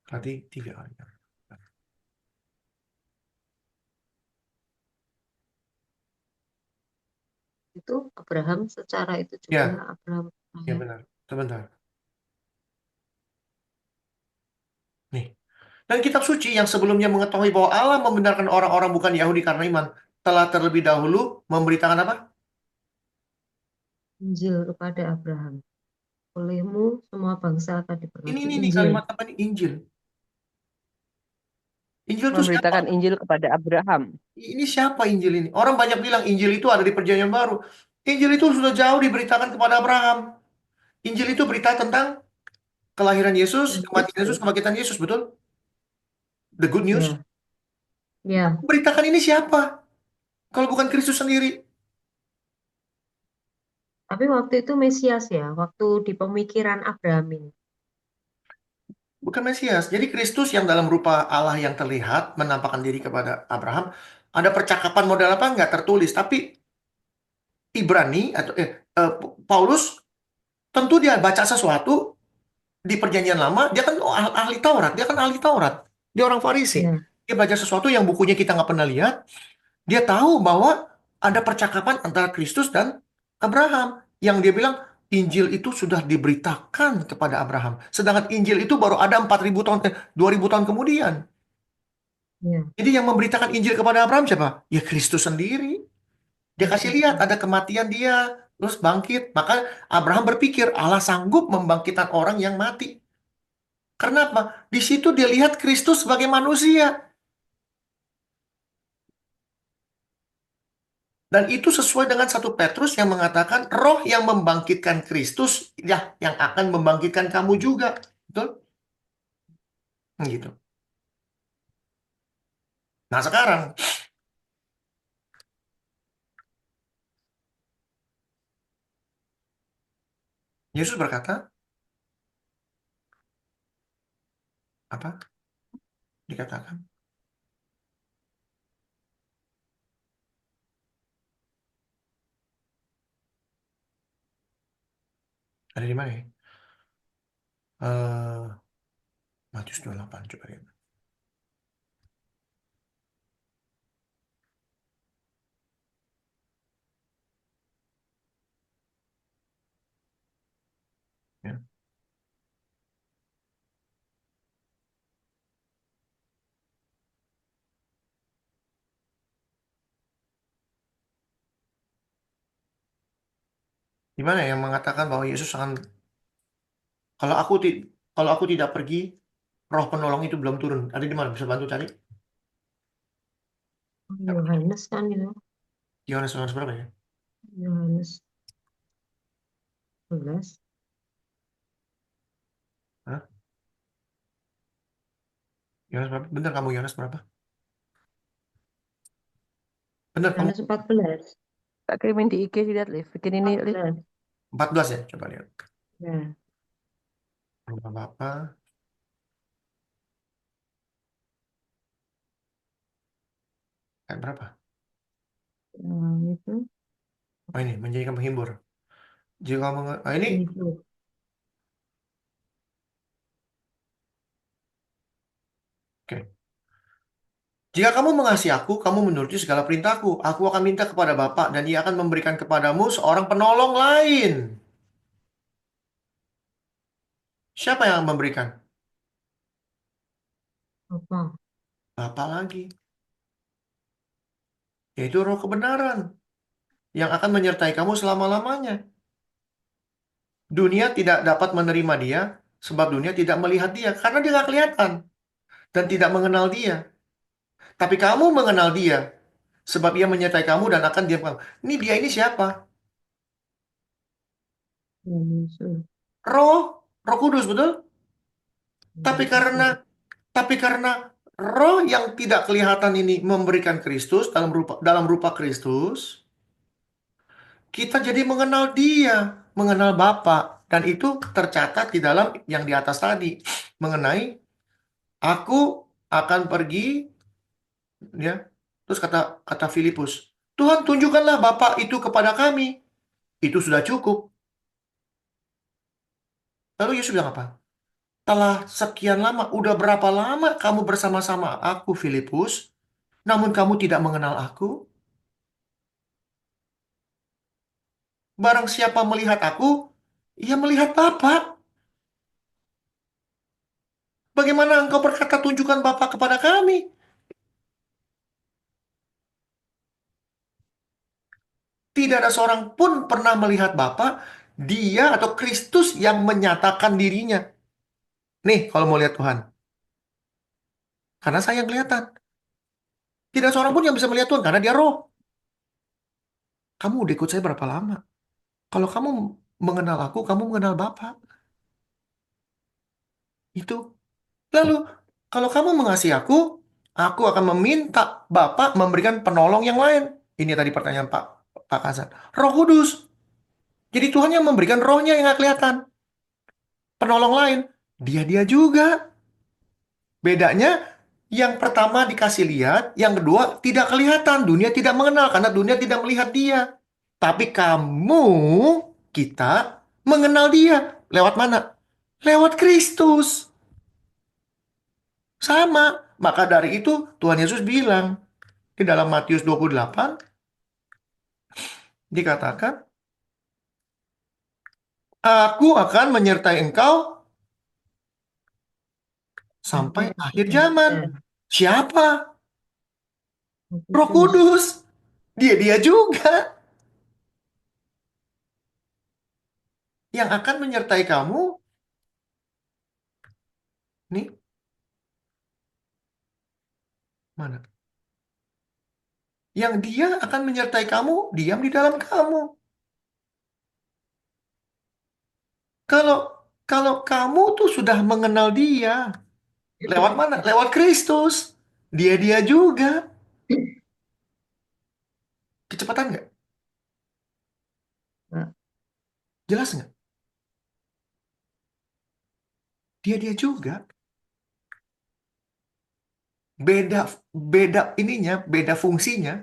A: Galatia 3 kali.
F: Itu Abraham secara itu juga
A: Ya,
F: Abraham
A: ya
F: percaya.
A: benar. Sebentar. Nih. Dan kitab suci yang sebelumnya mengetahui bahwa Allah membenarkan orang-orang bukan Yahudi karena iman, telah terlebih dahulu memberitakan apa?
F: Injil kepada Abraham. Olehmu semua bangsa akan
A: Ini
F: diberkati.
A: nih
F: Injil.
A: kalimat apa nih? Injil. Injil itu siapa?
B: Memberitakan Injil kepada Abraham.
A: Ini siapa Injil ini? Orang banyak bilang Injil itu ada di Perjanjian Baru. Injil itu sudah jauh diberitakan kepada Abraham. Injil itu berita tentang kelahiran Yesus,
F: Tuhan
A: kematian Yesus,
F: Yesus.
A: kebangkitan Yesus, betul? The good news.
F: Ya, ya.
A: Beritakan ini siapa? Kalau bukan Kristus sendiri.
F: Tapi waktu itu Mesias ya, waktu di pemikiran Abraham ini.
A: Bukan Mesias. Jadi Kristus yang dalam rupa Allah yang terlihat menampakkan diri kepada Abraham. Ada percakapan model apa? Nggak tertulis. Tapi Ibrani atau Paulus tentu dia baca sesuatu di Perjanjian Lama. Dia kan ahli Taurat. Dia kan ahli Taurat. Dia orang Farisi.
F: Ya,
A: Dia baca sesuatu yang bukunya kita nggak pernah lihat. Dia tahu bahwa ada percakapan antara Kristus dan Abraham. Yang dia bilang, Injil itu sudah diberitakan kepada Abraham. Sedangkan Injil itu baru ada 4.000 tahun, 2.000 tahun kemudian.
F: ya.
A: Jadi yang memberitakan Injil kepada Abraham siapa? Ya Kristus sendiri. Dia kasih
F: Kristus
A: lihat ada
F: sendiri.
A: kematian dia, terus bangkit. Maka Abraham berpikir Allah sanggup membangkitkan orang yang mati. Karena apa? Di situ dia lihat Kristus sebagai manusia. Dan itu sesuai dengan 1 Petrus yang mengatakan roh yang membangkitkan Kristus ya yang akan membangkitkan kamu juga. Betul? Gitu. Nah sekarang Yesus berkata apa? Dikatakan ada di mana ya? Eh Matius 28 coba lihat. Di mana yang mengatakan bahwa Yesus akan kalau aku kalau aku tidak pergi, roh penolong itu belum turun. Ada di mana? Bisa bantu cari?
F: Yohanes kan itu.
A: Yohanes berapa ya?
F: Yohanes 11.
A: Hah? Yohanes berapa? Bener kamu Yohanes berapa? Bener kamu
F: Yohanes 14.
B: Tak kirimin di IG lihat, Liv. Bikin ini, Liv.
F: 14.
A: 14 ya? Coba lihat.
F: Ya.
A: Rumah Bapak. Kayak berapa?
F: Itu
A: Oh ini, menjadikan penghibur. Jika kamu ini
F: itu.
A: oke. Jika kamu mengasihi aku, kamu menuruti segala perintahku. Aku akan minta kepada Bapa dan Dia akan memberikan kepadamu seorang penolong lain. Siapa yang memberikan?
F: Apa?
A: Bapa lagi. Yaitu roh kebenaran yang akan menyertai kamu selama-lamanya. Dunia tidak dapat menerima dia sebab dunia tidak melihat dia karena dia nggak kelihatan dan tidak mengenal dia. Tapi kamu mengenal dia sebab ia menyertai kamu dan akan diam kamu. Ini dia ini siapa?
F: Yesus.
A: Roh, Roh Kudus, betul? Tapi
F: Yesus.
A: karena roh yang tidak kelihatan ini memberikan Kristus dalam rupa Kristus, kita jadi mengenal dia, mengenal Bapa, dan itu tercatat di dalam yang di atas tadi mengenai aku akan pergi, ya. Terus kata kata Filipus, Tuhan tunjukkanlah Bapa itu kepada kami. Itu sudah cukup. Lalu Yesus bilang apa? Telah sekian lama, udah berapa lama kamu bersama-sama aku, Filipus, namun kamu tidak mengenal aku? Barang siapa melihat aku, ia melihat Bapa. Bagaimana engkau berkata tunjukkan Bapa kepada kami? Tidak ada seorang pun pernah melihat Bapa, dia atau Kristus yang menyatakan dirinya. Nih, kalau mau lihat Tuhan. Karena saya yang kelihatan. Tidak seorang pun yang bisa melihat Tuhan, karena dia roh. Kamu udah ikut saya berapa lama? Kalau kamu mengenal aku, kamu mengenal Bapa. Itu. Lalu, kalau kamu mengasihi aku akan meminta Bapa memberikan penolong yang lain. Ini tadi pertanyaan Pak Kazan. Roh Kudus. Jadi Tuhan yang memberikan rohnya yang nggak kelihatan. Penolong lain. Dia juga. Bedanya, yang pertama dikasih lihat, yang kedua tidak kelihatan. Dunia tidak mengenal karena dunia tidak melihat dia. Tapi kita mengenal dia. Lewat mana? Lewat Kristus. Sama. Maka dari itu Tuhan Yesus bilang di dalam Matius 28 dikatakan, Aku akan menyertai engkau sampai akhir zaman. Siapa? Roh Kudus. Dia juga yang akan menyertai kamu. Nih. Mana? Yang dia akan menyertai kamu, diam di dalam kamu. Kalau kalau kamu tuh sudah mengenal dia, lewat mana? Lewat Kristus. Dia juga. Kecepatan nggak?
F: Nggak.
A: Jelas nggak? Dia juga. Beda beda ininya, beda fungsinya.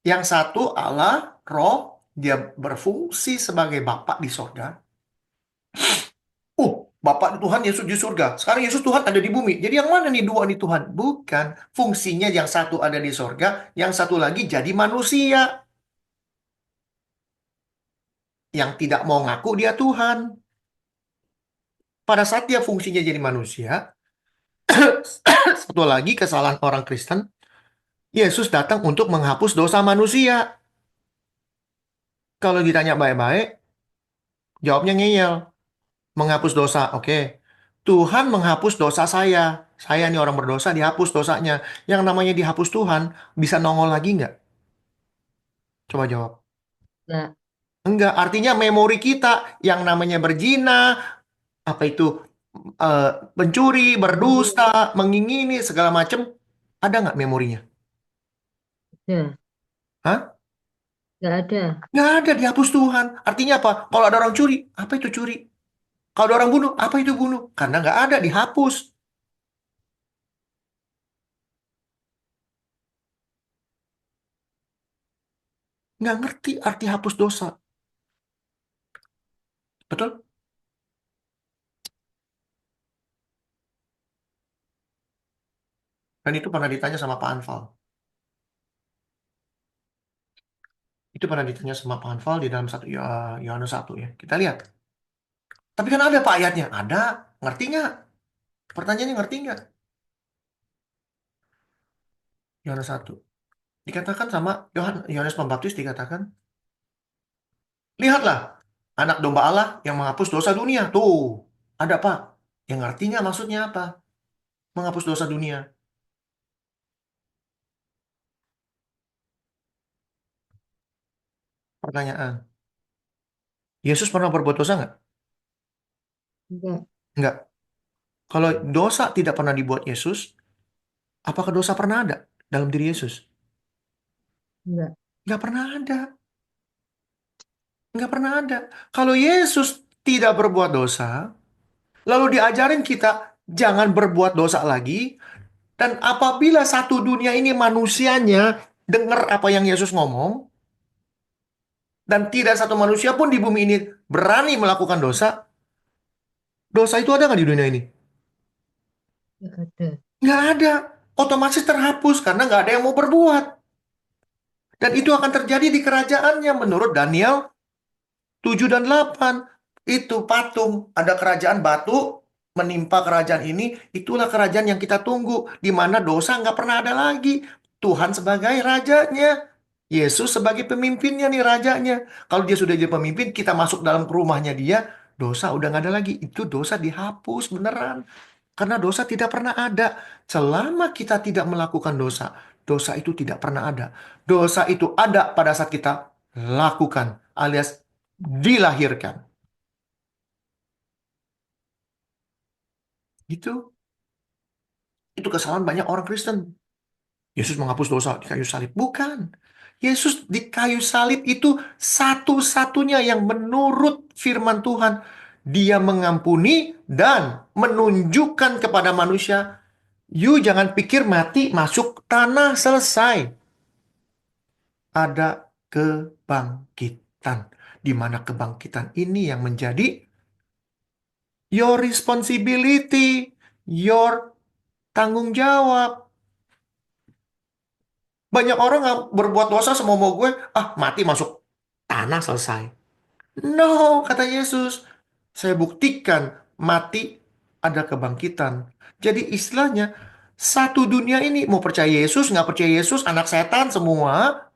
A: Yang satu Allah, Roh, dia berfungsi sebagai Bapa di sorga. Bapak Tuhan Yesus di surga. Sekarang Yesus Tuhan ada di bumi. Jadi yang mana nih dua nih Tuhan? Bukan. Fungsinya yang satu ada di sorga, yang satu lagi jadi manusia. Yang tidak mau ngaku dia Tuhan. Pada saat dia fungsinya jadi manusia, satu lagi kesalahan orang Kristen, Yesus datang untuk menghapus dosa manusia. Kalau ditanya baik-baik, Jawabnya ngeyel. Menghapus dosa. Oke. Tuhan menghapus dosa saya. Saya nih orang berdosa, dihapus dosanya. Yang namanya dihapus Tuhan, bisa nongol lagi nggak? Coba jawab.
F: Enggak.
A: Enggak. Artinya memori kita yang namanya berzina, apa itu, eh, mencuri, berdusta, mengingini, segala macam, ada nggak memorinya?
F: Ada.
A: Hah?
F: Enggak ada.
A: Nggak ada, dihapus Tuhan. Artinya apa? Kalau ada orang curi, apa itu curi? Kalau ada orang bunuh, apa itu bunuh? Karena nggak ada, dihapus. Nggak ngerti arti hapus dosa. Betul? Dan itu pernah ditanya sama Pak Anfal. Itu pernah ditanya sama Pak Anfal di dalam satu Yohanes 1 ya. Kita lihat. Tapi kan ada Pak ayatnya. Ada. Ngerti nggak? Pertanyaannya ngerti nggak? Yohanes 1. Dikatakan sama Yohanes Pembaptis dikatakan, lihatlah anak domba Allah yang menghapus dosa dunia. Tuh, ada Pak. Yang ngerti nggak maksudnya apa? Menghapus dosa dunia. Pertanyaan. Yesus pernah berbuat dosa nggak?
F: Enggak.
A: Nggak. Kalau dosa tidak pernah dibuat Yesus, apakah dosa pernah ada dalam diri Yesus?
F: Enggak.
A: Nggak pernah ada. Nggak pernah ada. Kalau Yesus tidak berbuat dosa, lalu diajarin kita jangan berbuat dosa lagi, dan apabila satu dunia ini manusianya dengar apa yang Yesus ngomong, dan tidak satu manusia pun di bumi ini berani melakukan dosa, dosa itu ada nggak di dunia ini?
F: Enggak ada.
A: Nggak ada. Otomatis terhapus karena nggak ada yang mau berbuat. Dan itu akan terjadi di kerajaannya menurut Daniel 7 dan 8. Itu patung. Ada kerajaan batu menimpa kerajaan ini. Itulah kerajaan yang kita tunggu. Di mana dosa nggak pernah ada lagi. Tuhan sebagai rajanya. Yesus sebagai pemimpinnya nih, rajanya. Kalau dia sudah jadi pemimpin, kita masuk dalam rumahnya dia. Dosa udah nggak ada lagi. Itu dosa dihapus beneran. Karena dosa tidak pernah ada. Selama kita tidak melakukan dosa, dosa itu tidak pernah ada. Dosa itu ada pada saat kita lakukan, alias dilahirkan. Gitu. Itu kesalahan banyak orang Kristen. Yesus menghapus dosa di kayu salib. Bukan. Yesus di kayu salib itu satu-satunya yang menurut firman Tuhan. Dia mengampuni dan menunjukkan kepada manusia, you jangan pikir mati masuk tanah selesai. Ada kebangkitan. Di mana kebangkitan ini yang menjadi your responsibility, your tanggung jawab. Banyak orang nggak berbuat dosa semau-mau gue, mati masuk tanah selesai. No, kata Yesus. Saya buktikan mati ada kebangkitan. Jadi istilahnya, satu dunia ini mau percaya Yesus, nggak percaya Yesus, anak setan semua,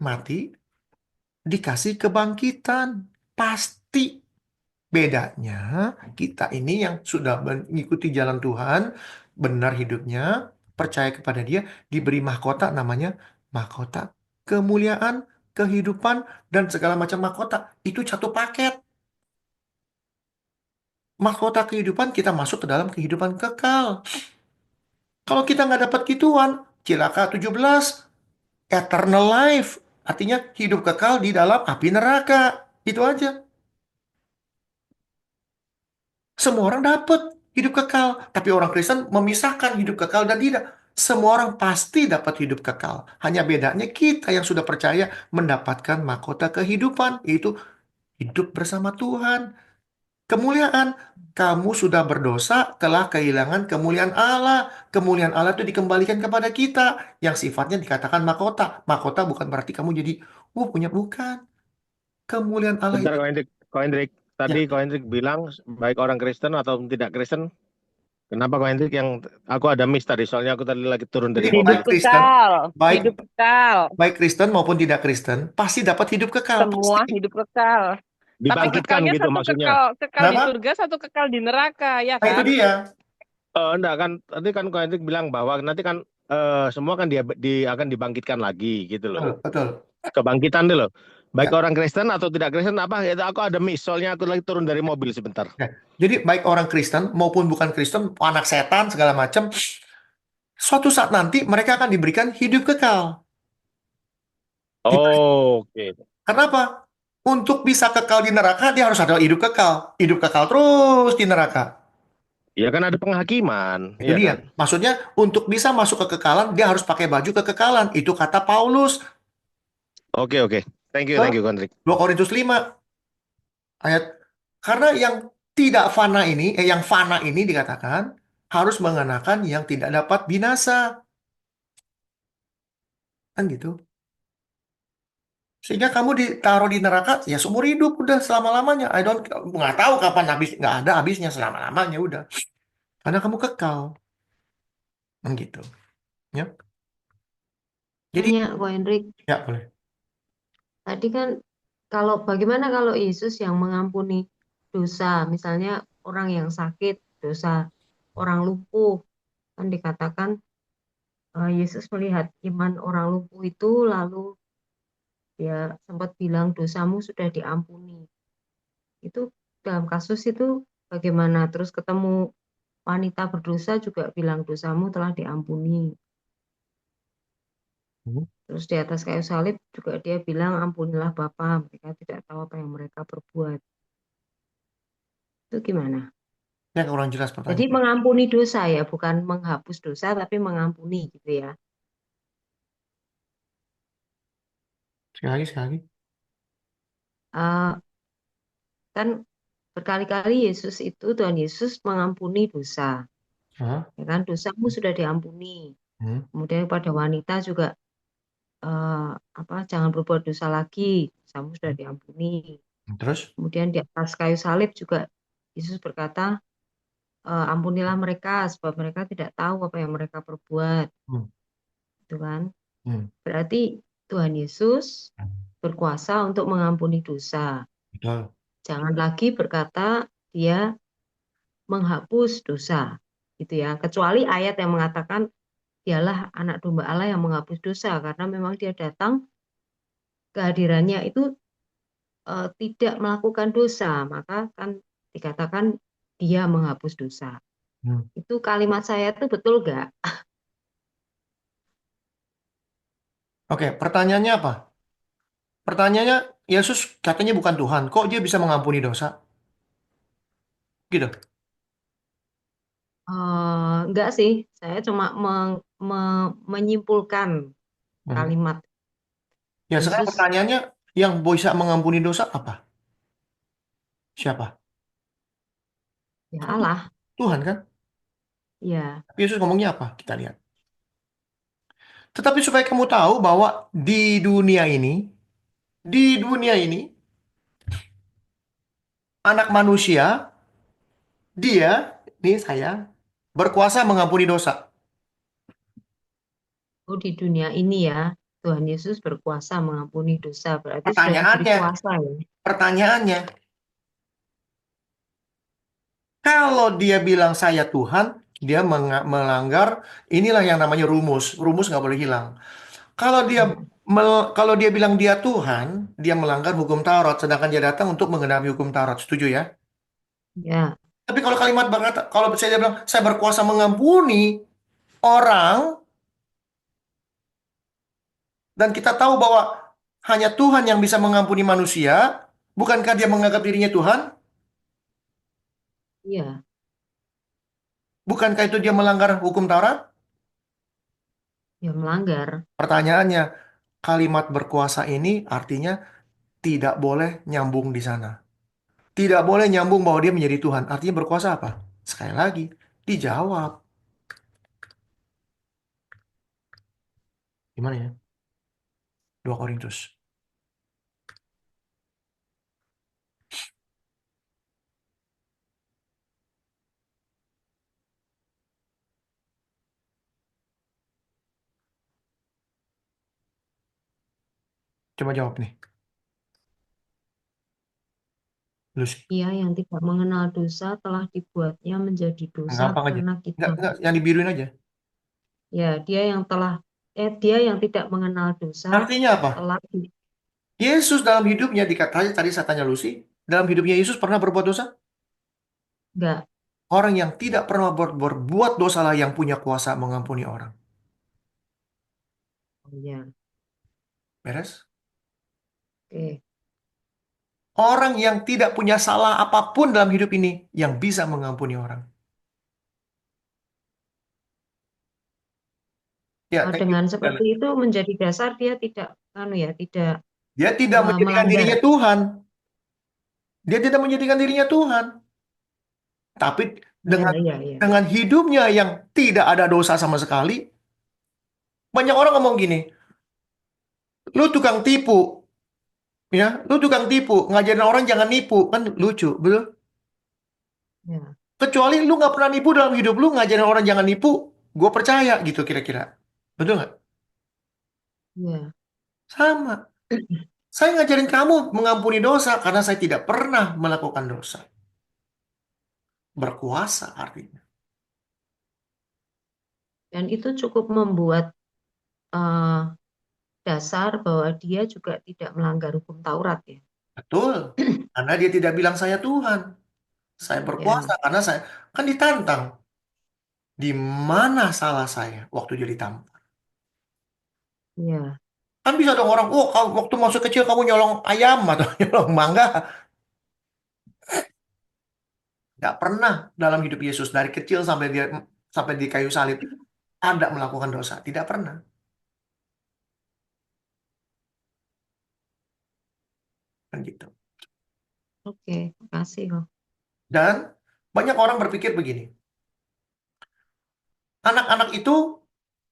A: mati dikasih kebangkitan. Pasti. Bedanya, kita ini yang sudah mengikuti jalan Tuhan, benar hidupnya, percaya kepada Dia, diberi mahkota namanya mahkota kemuliaan, kehidupan, dan segala macam mahkota. Itu satu paket. Mahkota kehidupan kita masuk ke dalam kehidupan kekal. Kalau kita nggak dapat gituan, cilaka 17, eternal life. Artinya hidup kekal di dalam api neraka. Itu aja. Semua orang dapat hidup kekal, tapi orang Kristen memisahkan hidup kekal dan tidak. Semua orang pasti dapat hidup kekal. Hanya bedanya kita yang sudah percaya mendapatkan mahkota kehidupan, yaitu hidup bersama Tuhan. Kemuliaan, kamu sudah berdosa, telah kehilangan kemuliaan Allah. Kemuliaan Allah itu dikembalikan kepada kita, yang sifatnya dikatakan mahkota. Mahkota bukan berarti kamu jadi, punya, bukan. Kemuliaan Allah
G: Bentar,
A: itu,
G: Ko Hendrik. Tadi
A: ya.
G: Ko Hendrik bilang baik orang Kristen atau tidak Kristen. Kenapa Ko Hendrik yang aku ada miss tadi? Soalnya aku tadi lagi turun
A: Jadi
G: dari
B: Hidup
G: mobil.
A: baik Kristen,
B: kekal,
A: baik
B: hidup kekal,
A: baik Kristen maupun tidak Kristen, pasti dapat hidup kekal,
B: semua
A: pasti.
B: hidup kekal. Tapi
G: dibangkitkan
B: kekalnya
G: gitu
B: satu
G: maksudnya.
B: kekal di
A: Kenapa?
B: surga, satu kekal di neraka, ya
A: Nah, itu
B: kan?
A: dia.
G: Enggak kan, tadi kan Ko Hendrik bilang bahwa nanti kan semua kan akan dibangkitkan lagi gitu loh.
A: Betul, betul.
G: Kebangkitan dulu loh. Baik
A: Ya.
G: orang Kristen atau tidak Kristen apa? Ya, aku ada miss, soalnya aku lagi turun dari mobil sebentar.
A: Ya. Jadi baik orang Kristen maupun bukan Kristen, anak setan segala macam, suatu saat nanti mereka akan diberikan hidup kekal. Di-
G: Oke.
A: Kenapa? Untuk bisa kekal di neraka, dia harus ada hidup kekal. Hidup kekal terus di neraka.
G: Ya kan ada penghakiman,
A: Itu
G: iya
A: dia.
G: kan?
A: Maksudnya untuk bisa masuk ke kekekalan, dia harus pakai baju kekekalan. Itu kata Paulus.
G: Oke, oke.
A: Ke
G: Thank you, Hendrik.
A: 2 Korintus 5 ayat. Karena yang tidak fana ini, yang fana ini dikatakan harus mengenakan yang tidak dapat binasa. Kan gitu. Sehingga kamu ditaruh di neraka ya seumur hidup udah selama-lamanya. Nggak tahu kapan habis, nggak ada habisnya selama-lamanya udah. Karena kamu kekal. Kan gitu. Ya. Jadi
F: Tanya Ko Hendrik,
A: ya boleh.
F: tadi kan bagaimana kalau Yesus yang mengampuni dosa, misalnya orang yang sakit, dosa orang lumpuh, kan dikatakan Yesus melihat iman orang lumpuh itu lalu dia sempat bilang dosamu sudah diampuni. Itu dalam kasus itu bagaimana? Terus ketemu wanita berdosa juga bilang dosamu telah diampuni.
A: Hmm.
F: Terus di atas kayu salib juga dia bilang ampunilah Bapa, mereka tidak tahu apa yang mereka perbuat. Itu gimana?
A: Ya kurang jelas
F: Jadi
A: pertanyaan.
F: mengampuni dosa ya, bukan menghapus dosa tapi mengampuni gitu ya.
A: Sekali lagi, sekali lagi.
F: Eh, kan berkali-kali Tuhan Yesus mengampuni dosa.
A: Hah?
F: Ya kan, dosamu sudah diampuni.
A: Hmm.
F: Kemudian pada wanita juga jangan berbuat dosa lagi, dosamu sudah diampuni.
A: Terus?
F: Kemudian di atas kayu salib juga Yesus berkata, ampunilah mereka sebab mereka tidak tahu apa yang mereka perbuat,
A: Hmm.
F: gitu kan?
A: Hmm.
F: Berarti Tuhan Yesus berkuasa untuk mengampuni dosa.
A: Betul.
F: Jangan lagi berkata dia menghapus dosa, gitu ya. Kecuali ayat yang mengatakan dialah anak domba Allah yang menghapus dosa, karena memang dia datang kehadirannya itu tidak melakukan dosa, maka kan dikatakan dia menghapus dosa.
A: Hmm.
F: Itu kalimat saya tuh betul nggak?
A: Oke, pertanyaannya apa? Pertanyaannya, Yesus katanya bukan Tuhan. Kok dia bisa mengampuni dosa? Gitu.
F: Enggak sih, saya cuma menyimpulkan
A: Hmm.
F: kalimat
A: Ya, sekarang
F: Yesus
A: pertanyaannya, yang bisa mengampuni dosa apa? Siapa?
F: ya
A: Kan
F: Allah,
A: Tuhan kan?
F: ya.
A: Tapi Yesus ngomongnya apa? Kita lihat. Tetapi supaya kamu tahu bahwa di dunia ini, anak manusia, dia, ini saya, berkuasa mengampuni dosa.
F: Oh, di dunia ini ya, Tuhan Yesus berkuasa mengampuni dosa, berarti sudah diberi
A: Pertanyaannya,
F: kuasa ya.
A: pertanyaannya, kalau dia bilang saya Tuhan, dia melanggar, inilah yang namanya rumus. Rumus nggak boleh hilang. Kalau dia kalau dia bilang dia Tuhan, dia melanggar hukum Taurat, sedangkan dia datang untuk menggenapi hukum Taurat. Setuju ya?
F: Ya,
A: Tapi kalau kalimat berkata, kalau saya dia bilang saya berkuasa mengampuni orang, dan kita tahu bahwa hanya Tuhan yang bisa mengampuni manusia, bukankah dia menganggap dirinya Tuhan?
F: iya,
A: Bukankah itu dia melanggar hukum Taurat?
F: ya melanggar.
A: Pertanyaannya, kalimat berkuasa ini artinya tidak boleh nyambung di sana. Tidak boleh nyambung bahwa dia menjadi Tuhan. Artinya berkuasa apa? Sekali lagi, dijawab. Gimana ya? 2 Korintus. Coba jawab nih. Lucy.
F: Ia yang tidak mengenal dosa telah dibuatnya menjadi dosa
A: Gampang aja.
F: karena kita.
A: Enggak, yang dibiruin aja.
F: Ya, dia yang tidak mengenal dosa
A: Artinya apa?
F: telah
A: Yesus dalam hidupnya, dikatakan tadi saya tanya Lucy, dalam hidupnya Yesus pernah berbuat dosa?
F: enggak.
A: Orang yang tidak pernah berbuat dosa lah yang punya kuasa mengampuni orang.
F: Ya,
A: Beres?
F: oke.
A: Orang yang tidak punya salah apapun dalam hidup ini yang bisa mengampuni orang. Ya,
F: Nah,
A: thank you.
F: dengan seperti itu menjadi dasar dia tidak
A: Dia tidak menjadikan
F: melanggar.
A: dirinya Tuhan. Dia tidak menjadikan dirinya Tuhan. Tapi
F: Ya,
A: dengan
F: ya, ya.
A: dengan hidupnya yang tidak ada dosa sama sekali, banyak orang ngomong gini, lu tukang tipu, ya, lu tukang tipu, ngajarin orang jangan nipu, kan lucu, betul?
F: Ya,
A: Kecuali lu nggak pernah nipu dalam hidup lu, ngajarin orang jangan nipu, gue percaya gitu kira-kira. Betul nggak?
F: ya.
A: Sama. Saya ngajarin kamu mengampuni dosa karena saya tidak pernah melakukan dosa. Berkuasa artinya.
F: Dan itu cukup membuat eh, dasar bahwa dia juga tidak melanggar hukum Taurat ya.
A: Betul. Karena dia tidak bilang saya Tuhan. Saya berkuasa
F: Ya,
A: karena saya kan ditantang. Di mana salah saya waktu jadi tampar?
F: ya,
A: Kan bisa dong orang, oh waktu masuk kecil kamu nyolong ayam atau nyolong mangga. Nggak pernah dalam hidup Yesus dari kecil sampai di kayu salib ada melakukan dosa. Tidak pernah. Kan gitu.
F: oke, makasih kok.
A: Dan banyak orang berpikir begini. Anak-anak itu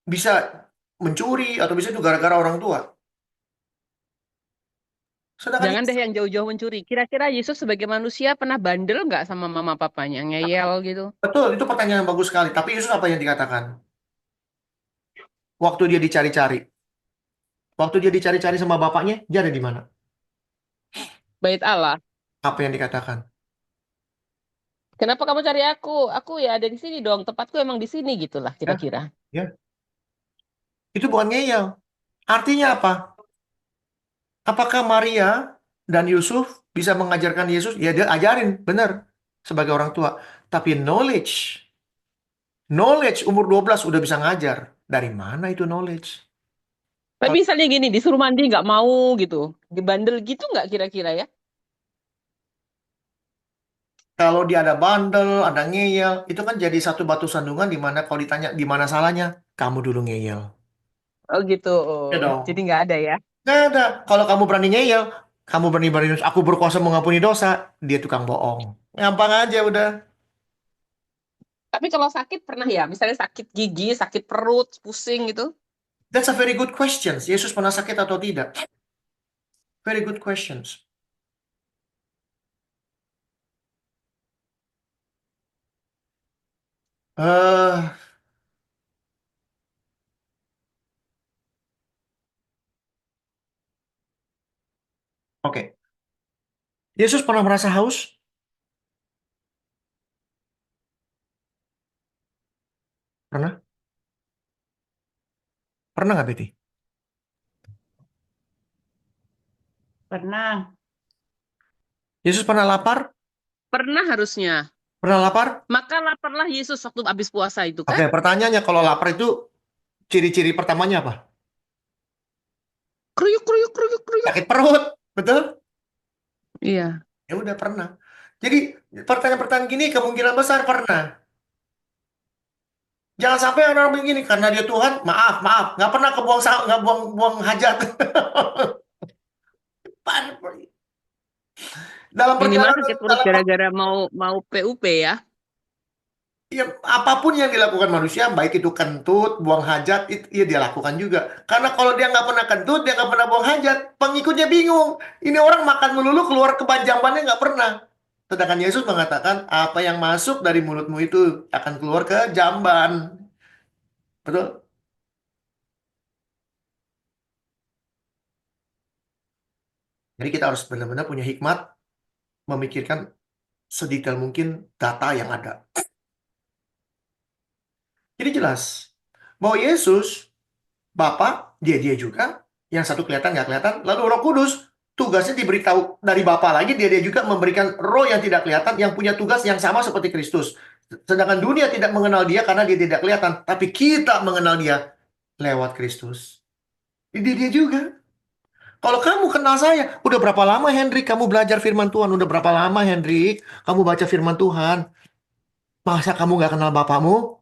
A: bisa mencuri atau bisa itu gara-gara orang tua. Sedangkan
B: Jangan deh yang jauh-jauh mencuri. Kira-kira Yesus sebagai manusia pernah bandel nggak sama mama papanya? Ngeyel gitu.
A: betul, itu pertanyaan yang bagus sekali. Tapi Yesus apa yang dikatakan? Waktu dia dicari-cari. Waktu dia dicari-cari sama bapaknya, dia ada di mana?
B: Bait Allah.
A: Apa yang dikatakan?
B: Kenapa kamu cari aku? Aku ya ada di sini dong. Tempatku emang di sini gitulah
A: Ya,
B: kira-kira.
A: ya. Itu bukan ngeyel. Artinya apa? Apakah Maria dan Yusuf bisa mengajarkan Yesus? Ya, dia ajarin, benar. Sebagai orang tua. Tapi knowledge umur 12 udah bisa ngajar. Dari mana itu knowledge?
B: Tapi
A: Kalau
B: misalnya gini, disuruh mandi nggak mau gitu. Bandel gitu nggak kira-kira ya?
A: kalau dia ada bandel, ada ngeyel, itu kan jadi satu batu sandungan di mana kalau ditanya di mana salahnya, kamu dulu ngeyel.
B: Oh gitu.
A: Ya
B: Jadi
A: dong.
B: nggak ada ya.
A: Nggak ada. Kalau kamu berani ngeyel, kamu berani aku berkuasa mengampuni dosa, dia tukang bohong. Gampang aja udah.
B: Tapi kalau sakit pernah ya? Misalnya sakit gigi, sakit perut, pusing gitu.
A: That's a very good question. Yesus pernah sakit atau tidak? Very good questions. Eh, oke. Yesus pernah merasa haus? Pernah? Pernah nggak, Betty?
C: Pernah.
A: Yesus pernah lapar?
B: Pernah harusnya.
A: Pernah lapar?
B: Maka laparlah Yesus waktu habis puasa itu kan?
A: Oke, pertanyaannya kalau lapar itu ciri-ciri pertamanya apa?
B: Kruyuk, kruyuk, kruyuk, kruyuk.
A: Sakit perut, betul?
B: Iya.
A: Ya udah pernah. Jadi pertanyaan-pertanyaan gini kemungkinan besar pernah. Jangan sampai orang begini karena dia Tuhan, maaf, maaf, nggak pernah nggak buang hajat. Dalam
B: Minimal
A: perjalanan,
B: sakit perut gara-gara mau PUP ya.
A: ya, apapun yang dilakukan manusia, baik itu kentut, buang hajat, itu ya dia lakukan juga. Karena kalau dia nggak pernah kentut, dia nggak pernah buang hajat, pengikutnya bingung. Ini orang makan melulu keluar kepanjangannya nggak pernah. Sedangkan Yesus mengatakan, apa yang masuk dari mulutmu itu akan keluar ke jamban. Betul? Jadi kita harus benar-benar punya hikmat memikirkan sedetail mungkin data yang ada. Jadi jelas bahwa Yesus, Bapa, dia juga. Yang satu kelihatan nggak kelihatan. Lalu Roh Kudus, tugasnya diberitahu dari Bapa lagi, dia juga memberikan roh yang tidak kelihatan, yang punya tugas yang sama seperti Kristus. Sedangkan dunia tidak mengenal dia karena dia tidak kelihatan. Tapi kita mengenal dia lewat Kristus. Jadi dia juga. Kalau kamu kenal saya, udah berapa lama Hendrik kamu belajar firman Tuhan? Udah berapa lama Hendrik kamu baca firman Tuhan? Masa kamu nggak kenal Bapamu?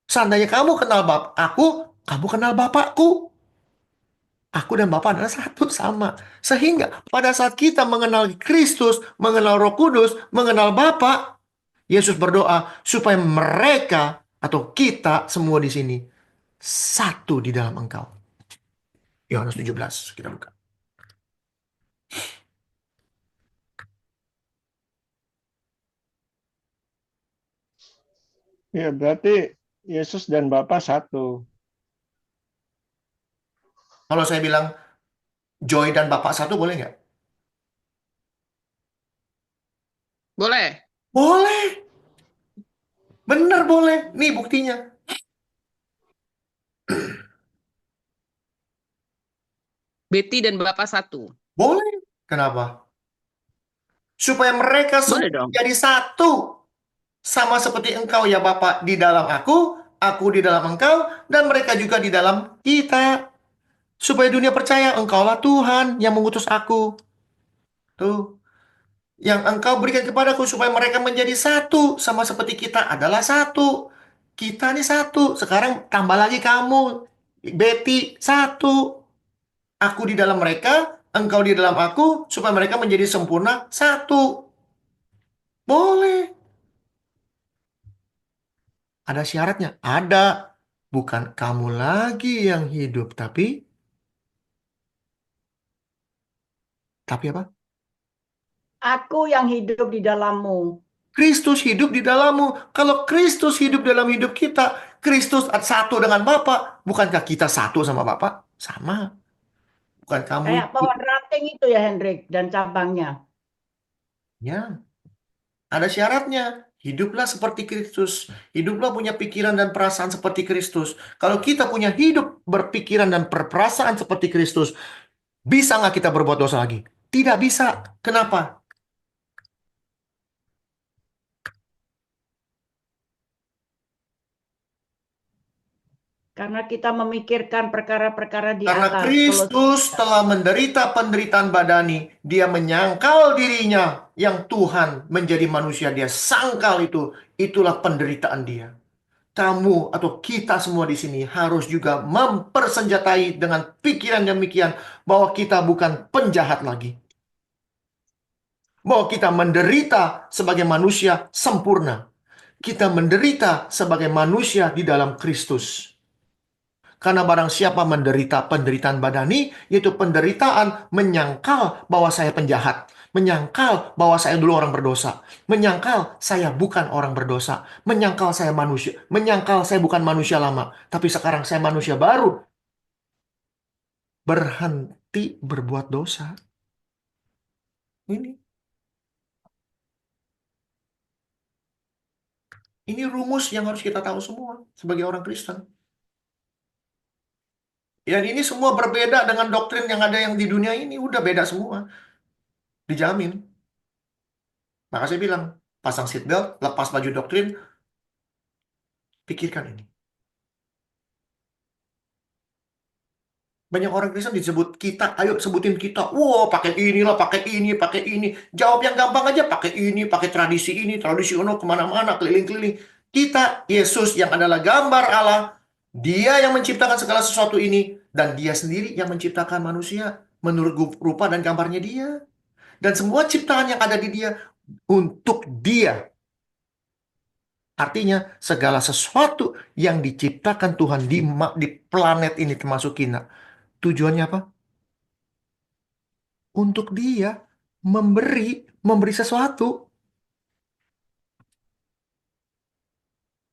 A: Seandainya kamu kenal aku, kamu kenal Bapakku. Aku dan Bapa adalah satu, sama. Sehingga pada saat kita mengenal Kristus, mengenal Roh Kudus, mengenal Bapa, Yesus berdoa supaya mereka atau kita semua di sini satu di dalam Engkau. Yohanes 17, kita buka.
D: Ya, berarti Yesus dan Bapa satu.
A: Kalau saya bilang Joy dan Bapak satu, boleh nggak?
B: Boleh.
A: Boleh. Benar boleh. Nih buktinya.
B: Betty dan Bapak satu.
A: Boleh. Kenapa? Supaya mereka semua
B: Boleh dong.
A: jadi satu. Sama seperti engkau ya Bapak di dalam aku di dalam engkau, dan mereka juga di dalam kita. Supaya dunia percaya engkaulah Tuhan yang mengutus aku. Tuh. Yang engkau berikan kepadaku supaya mereka menjadi satu. Sama seperti kita adalah satu. Kita nih satu. Sekarang tambah lagi kamu. Betty, satu. Aku di dalam mereka, engkau di dalam aku, supaya mereka menjadi sempurna satu. Boleh. Ada syaratnya? Ada. Bukan kamu lagi yang hidup, tapi apa?
H: Aku yang hidup di dalammu.
A: Kristus hidup di dalammu. Kalau Kristus hidup dalam hidup kita, Kristus satu dengan Bapa. Bukankah kita satu sama Bapa? Sama. Bukan kamu
H: Kayak pohon ranting itu ya Hendrik dan cabangnya.
A: ya. Ada syaratnya. Hiduplah seperti Kristus. Hiduplah punya pikiran dan perasaan seperti Kristus. Kalau kita punya hidup berpikiran dan berperasaan seperti Kristus, bisa nggak kita berbuat dosa lagi? Tidak bisa. Kenapa?
H: Karena kita memikirkan perkara-perkara di
A: Karena
H: atas.
A: Kristus telah menderita penderitaan badani, dia menyangkal dirinya yang Tuhan menjadi manusia. Dia sangkal itu. Itulah penderitaan dia. Kamu atau kita semua di sini harus juga mempersenjatai dengan pikiran demikian bahwa kita bukan penjahat lagi. Bahwa kita menderita sebagai manusia sempurna. Kita menderita sebagai manusia di dalam Kristus. Karena barang siapa menderita penderitaan badani, yaitu penderitaan menyangkal bahwa saya penjahat. Menyangkal bahwa saya dulu orang berdosa. Menyangkal saya bukan orang berdosa. Menyangkal saya manusia. Menyangkal saya bukan manusia lama. Tapi sekarang saya manusia baru. Berhenti berbuat dosa. Ini. Ini rumus yang harus kita tahu semua sebagai orang Kristen. Dan ini semua berbeda dengan doktrin yang ada yang di dunia ini. Udah beda semua. Dijamin. Maka saya bilang, pasang seatbelt, lepas baju doktrin, pikirkan ini. Banyak orang Kristen disebut kita, ayo sebutin kita. Wow, pakai inilah, pakai ini, pakai ini. Jawab yang gampang aja, pakai ini, pakai tradisi ini, tradisi ono, kemana-mana, keliling-keliling. Kita, Yesus yang adalah gambar Allah, dia yang menciptakan segala sesuatu ini, dan dia sendiri yang menciptakan manusia menurut rupa dan gambarnya dia. Dan semua ciptaan yang ada di dia, untuk dia. Artinya, segala sesuatu yang diciptakan Tuhan di planet ini termasuk kita, tujuannya apa? Untuk dia memberi sesuatu.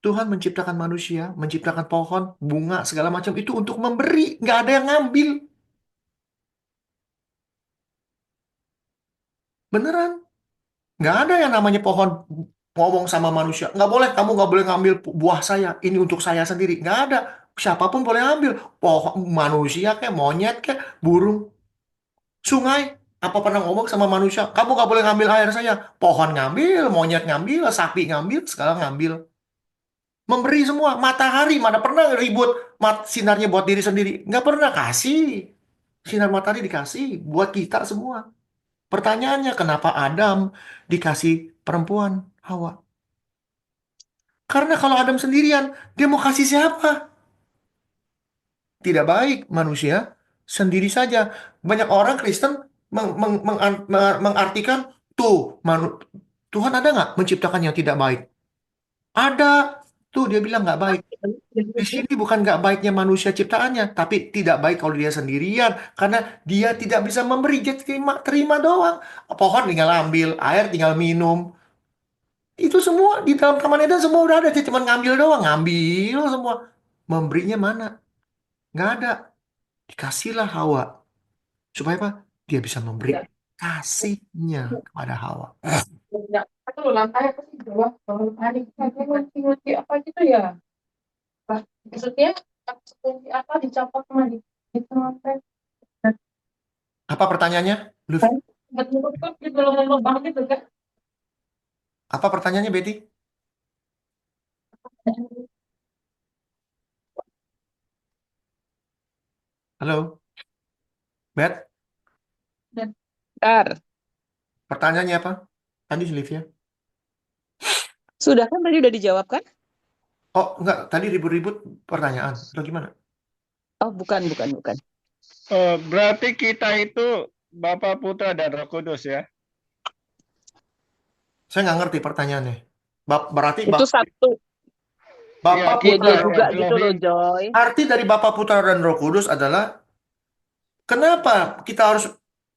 A: Tuhan menciptakan manusia, menciptakan pohon, bunga, segala macam itu untuk memberi. Nggak ada yang ngambil. Beneran. Nggak ada yang namanya pohon ngomong sama manusia. Nggak boleh, kamu nggak boleh ngambil buah saya. Ini untuk saya sendiri. Nggak ada. Siapapun boleh ambil. Pohon manusia kayak monyet kayak burung. Sungai. Apa pernah ngomong sama manusia? Kamu nggak boleh ngambil air saya. Pohon ngambil, monyet ngambil, sapi ngambil, segala ngambil. Memberi semua. Matahari mana pernah ribut sinarnya buat diri sendiri. Nggak pernah kasih. Sinar matahari dikasih buat kita semua. Pertanyaannya, kenapa Adam dikasih perempuan, Hawa? Karena kalau Adam sendirian, dia mau kasih siapa? Tidak baik manusia sendiri saja. Banyak orang Kristen mengartikan, tuh, Tuhan ada nggak menciptakan yang tidak baik? Ada. Tuh, dia bilang nggak baik. Di sini bukan nggak baiknya manusia ciptaannya, tapi tidak baik kalau dia sendirian. Karena dia tidak bisa memberi, dia terima doang. Pohon tinggal ambil, air tinggal minum. Itu semua di dalam Taman Eden semua udah ada, dia cuma ngambil doang, ngambil semua. Memberinya mana? Nggak ada. Dikasihlah Hawa. Supaya apa? Dia bisa memberi kasihnya kepada Hawa.
C: Enggak, itu loh lantai apa sih bawah bawah hari ngunci apa gitu ya? Pak, maksudnya kunci apa dicopot sama di lantai?
A: Apa pertanyaannya, Lutfi?
C: Betul gitu loh lubang gitu kan?
A: Apa pertanyaannya, Betty? Halo, Bet?
B: Bentar.
A: Pertanyaannya apa? Tadi Silvia.
B: Sudah kan tadi udah dijawab kan?
A: Oh, enggak. Tadi ribut-ribut pertanyaan. Atau gimana?
B: Oh, bukan.
D: Berarti kita itu Bapa, Putra, dan Roh Kudus ya.
A: Saya nggak ngerti pertanyaannya. Berarti
B: Itu satu.
A: Bapak,
D: Iya,
A: Putra,
B: Dia juga
A: Roh-
B: gitu loh,
D: Elohim.
B: Joy.
A: Arti dari Bapak, Putra, dan Roh Kudus adalah kenapa kita harus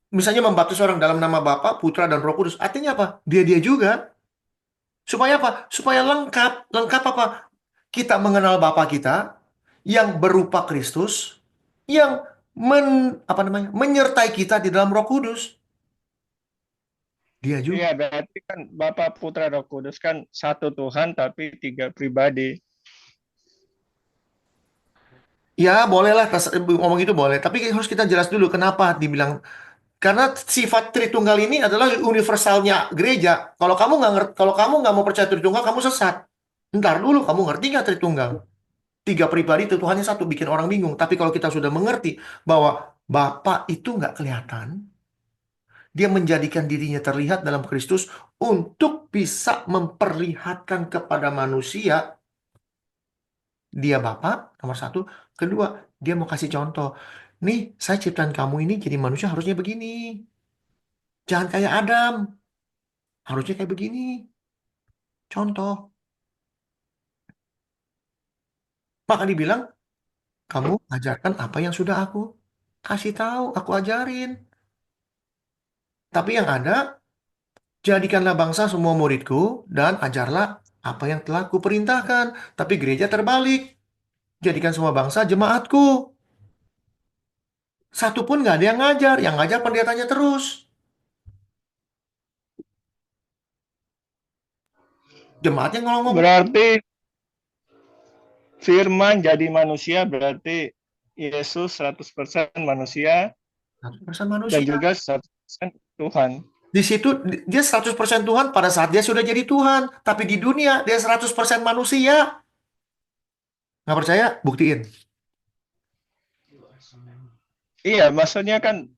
A: misalnya membaptis orang dalam nama Bapa, Putra, dan Roh Kudus. Artinya apa? Dia juga. Supaya apa? Supaya lengkap. Lengkap apa? Kita mengenal Bapa kita yang berupa Kristus, yang menyertai kita di dalam Roh Kudus. Dia juga.
D: Iya, berarti kan Bapa, Putra, Roh Kudus kan satu Tuhan tapi tiga pribadi.
A: Ya, bolehlah ngomong itu boleh. Tapi harus kita jelas dulu kenapa dibilang. Karena sifat Tritunggal ini adalah universalnya gereja. Kalau kamu nggak mau percaya Tritunggal, kamu sesat. Ntar dulu, kamu ngerti nggak Tritunggal? Tiga pribadi itu Tuhannya satu, bikin orang bingung. Tapi kalau kita sudah mengerti bahwa Bapa itu nggak kelihatan, dia menjadikan dirinya terlihat dalam Kristus untuk bisa memperlihatkan kepada manusia dia Bapa, nomor satu. Kedua, dia mau kasih contoh. Nih, saya ciptaan kamu ini jadi manusia harusnya begini. Jangan kayak Adam. Harusnya kayak begini. Contoh. Maka dibilang, kamu ajarkan apa yang sudah aku kasih tahu, aku ajarin. Tapi yang ada, jadikanlah bangsa semua muridku dan ajarlah apa yang telah kuperintahkan. Tapi gereja terbalik. Jadikan semua bangsa jemaatku. Satu pun nggak ada yang ngajar pendetanya terus. Jemaatnya ngomong.
D: Berarti Firman jadi manusia berarti Yesus 100% manusia
A: 100%
D: dan
A: manusia.
D: juga 100% Tuhan.
A: Di situ dia 100% Tuhan pada saat dia sudah jadi Tuhan. Tapi di dunia dia 100% manusia. Nggak percaya? Buktiin.
D: Iya, maksudnya kan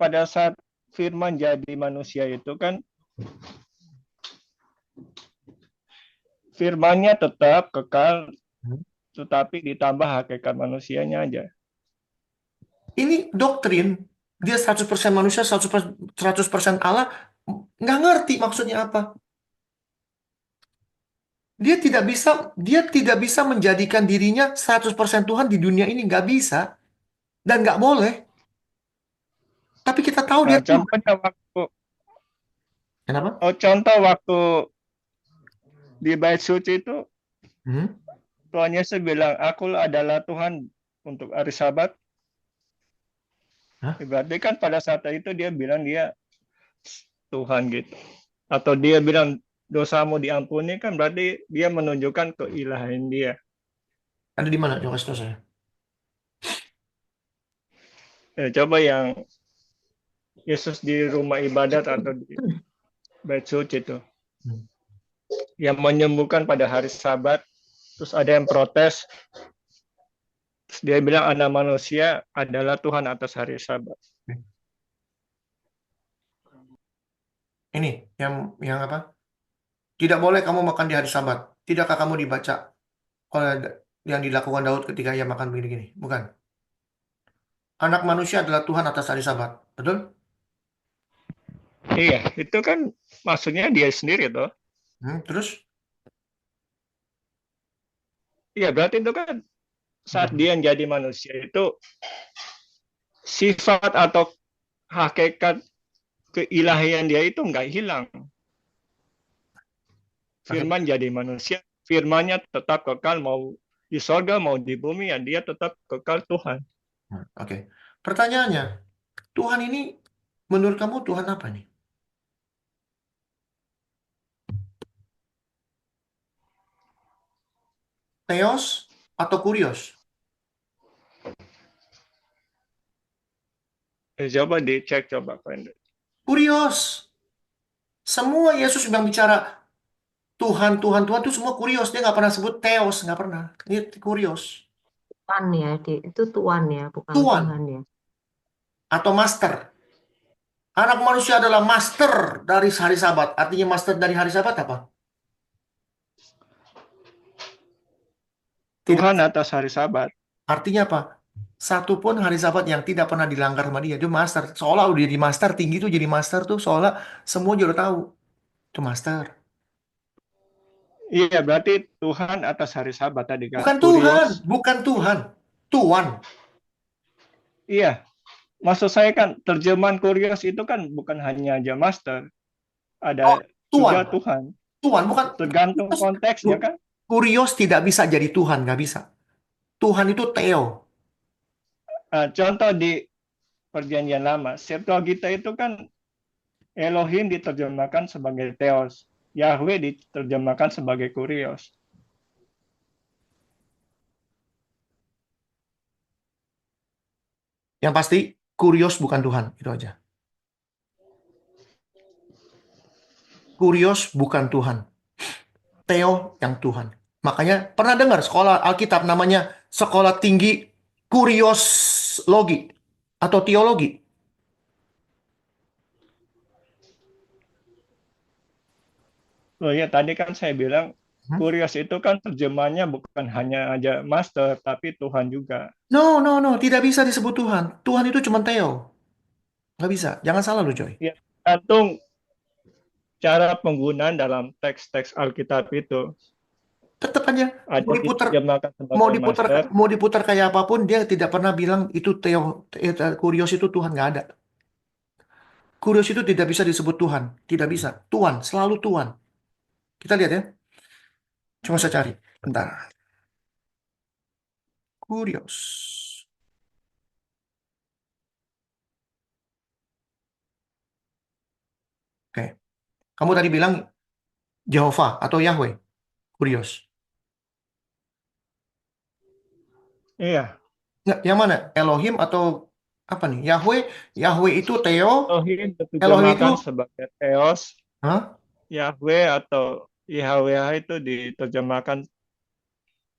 D: pada saat Firman jadi manusia itu kan Firman-nya tetap kekal, tetapi ditambah hakikat manusianya aja.
A: Ini doktrin. Dia 100% manusia, 100% Allah. Nggak ngerti maksudnya apa. Dia tidak bisa menjadikan dirinya 100% Tuhan di dunia ini. Nggak bisa. Dan nggak boleh. Tapi kita tahu dia
D: Nah,
A: Tuhan. Kenapa?
D: Contoh waktu di Bait Suci itu Tuhan Yesus bilang, aku adalah Tuhan untuk hari Sabat. Berarti kan pada saat itu dia bilang dia Tuhan gitu. Atau dia bilang dosamu diampuni, kan berarti dia menunjukkan keilahian dia.
A: Ada di mana? Coba kasih tahu saya.
D: Coba yang Yesus di rumah ibadat atau di bait suci itu, yang menyembuhkan pada hari Sabat, terus ada yang protes, terus dia bilang anak manusia adalah Tuhan atas hari Sabat.
A: Ini yang apa? Tidak boleh kamu makan di hari Sabat. Tidakkah kamu dibaca oleh yang dilakukan Daud ketika ia makan begini-gini? Bukan. Anak manusia adalah Tuhan atas hari Sabat. Betul?
D: Iya, itu kan maksudnya dia sendiri toh.
A: Terus?
D: Iya, berarti itu kan saat dia jadi manusia itu sifat atau hakikat keilahian dia itu nggak hilang. Firman jadi manusia, firmannya tetap kekal, mau di sorga mau di bumi, ya dia tetap kekal Tuhan.
A: Oke. Pertanyaannya, Tuhan ini menurut kamu Tuhan apa nih? Theos atau kurios?
D: Coba dicek, coba friend.
A: Kurios. Semua Yesus bilang bicara Tuhan, Tuhan, Tuhan itu semua kurios. Dia nggak pernah sebut Theos, nggak pernah. Ini kurios.
F: Tuan ya, itu Tuan ya, bukan
A: Tuan
F: Tuhan ya.
A: atau master. Anak manusia adalah master dari hari Sabat. Artinya master dari hari Sabat apa?
D: Tuhan atas hari Sabat.
A: Artinya apa? Satu pun hari Sabat yang tidak pernah dilanggar sama dia. Dia master. Seolah udah jadi master. Tinggi tuh jadi master tuh. Seolah semua juga udah tahu. Itu master.
D: Iya, berarti Tuhan atas hari Sabat tadi kan.
A: Bukan
D: Kurios.
A: Tuhan. Bukan Tuhan. Tuan.
D: Iya. Maksud saya kan terjemahan kurios itu kan bukan hanya aja master. Ada juga
A: Tuan.
D: Tuhan.
A: Tuan. Bukan.
D: Tergantung konteksnya kan.
A: Kurios tidak bisa jadi Tuhan. Nggak bisa. Tuhan itu Theo.
D: Contoh di Perjanjian Lama, Septuaginta itu kan Elohim diterjemahkan sebagai Theos, Yahweh diterjemahkan sebagai Kurios.
A: Yang pasti kurios bukan Tuhan, itu aja. Kurios bukan Tuhan. Theo yang Tuhan. Makanya pernah dengar sekolah Alkitab namanya Sekolah Tinggi Kurioslogi atau Teologi?
D: Oh ya, tadi kan saya bilang Kurios itu kan terjemahannya bukan hanya aja master, tapi Tuhan juga.
A: No, tidak bisa disebut Tuhan. Tuhan itu cuma Theo. Nggak bisa. Jangan salah lu, Joy.
D: Ya, tergantung cara penggunaan dalam teks-teks Alkitab itu.
A: Tetap aja
D: Ada diterjemahkan sebagai master.
A: mau diputar kayak apapun, dia tidak pernah bilang itu Theo, Kurios itu Tuhan, nggak ada. Kurios itu tidak bisa disebut Tuhan, tidak bisa. Tuhan, selalu Tuhan. Kita lihat ya. Coba saya cari, bentar. Kurios. Oke. Kamu tadi bilang Jehovah atau Yahweh. Kurios.
D: Iya.
A: Nggak, yang mana? Elohim atau apa nih? Yahweh itu Theo.
D: Elohim diterjemahkan sebagai Theos.
A: Hah?
D: Yahweh atau Yahweh itu diterjemahkan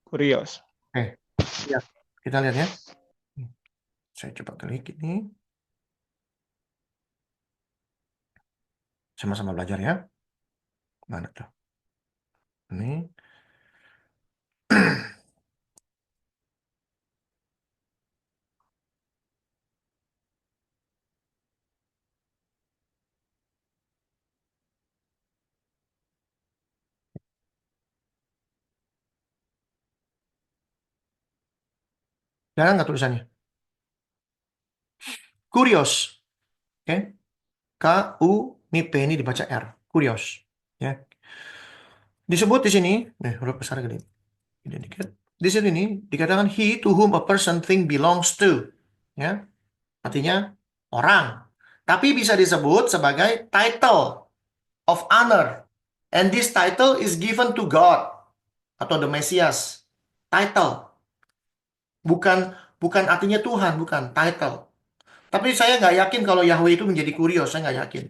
D: Kurios.
A: Oke. Ya. Kita lihat ya. Saya coba klik ini. Sama-sama belajar ya. Mana tuh? Ini. Jalan nggak tulisannya? Kurios. Oke. K-U, ini P ini dibaca R. Kurios. Ya. Disebut di sini, huruf besar gede. Ini dikit. Di sini dikatakan he to whom a person thing belongs to. Ya. Artinya orang. Tapi bisa disebut sebagai title of honor. And this title is given to God atau the Messias. Title. Bukan bukan artinya Tuhan, bukan title. Tapi saya nggak yakin kalau Yahweh itu menjadi kurios, saya nggak yakin.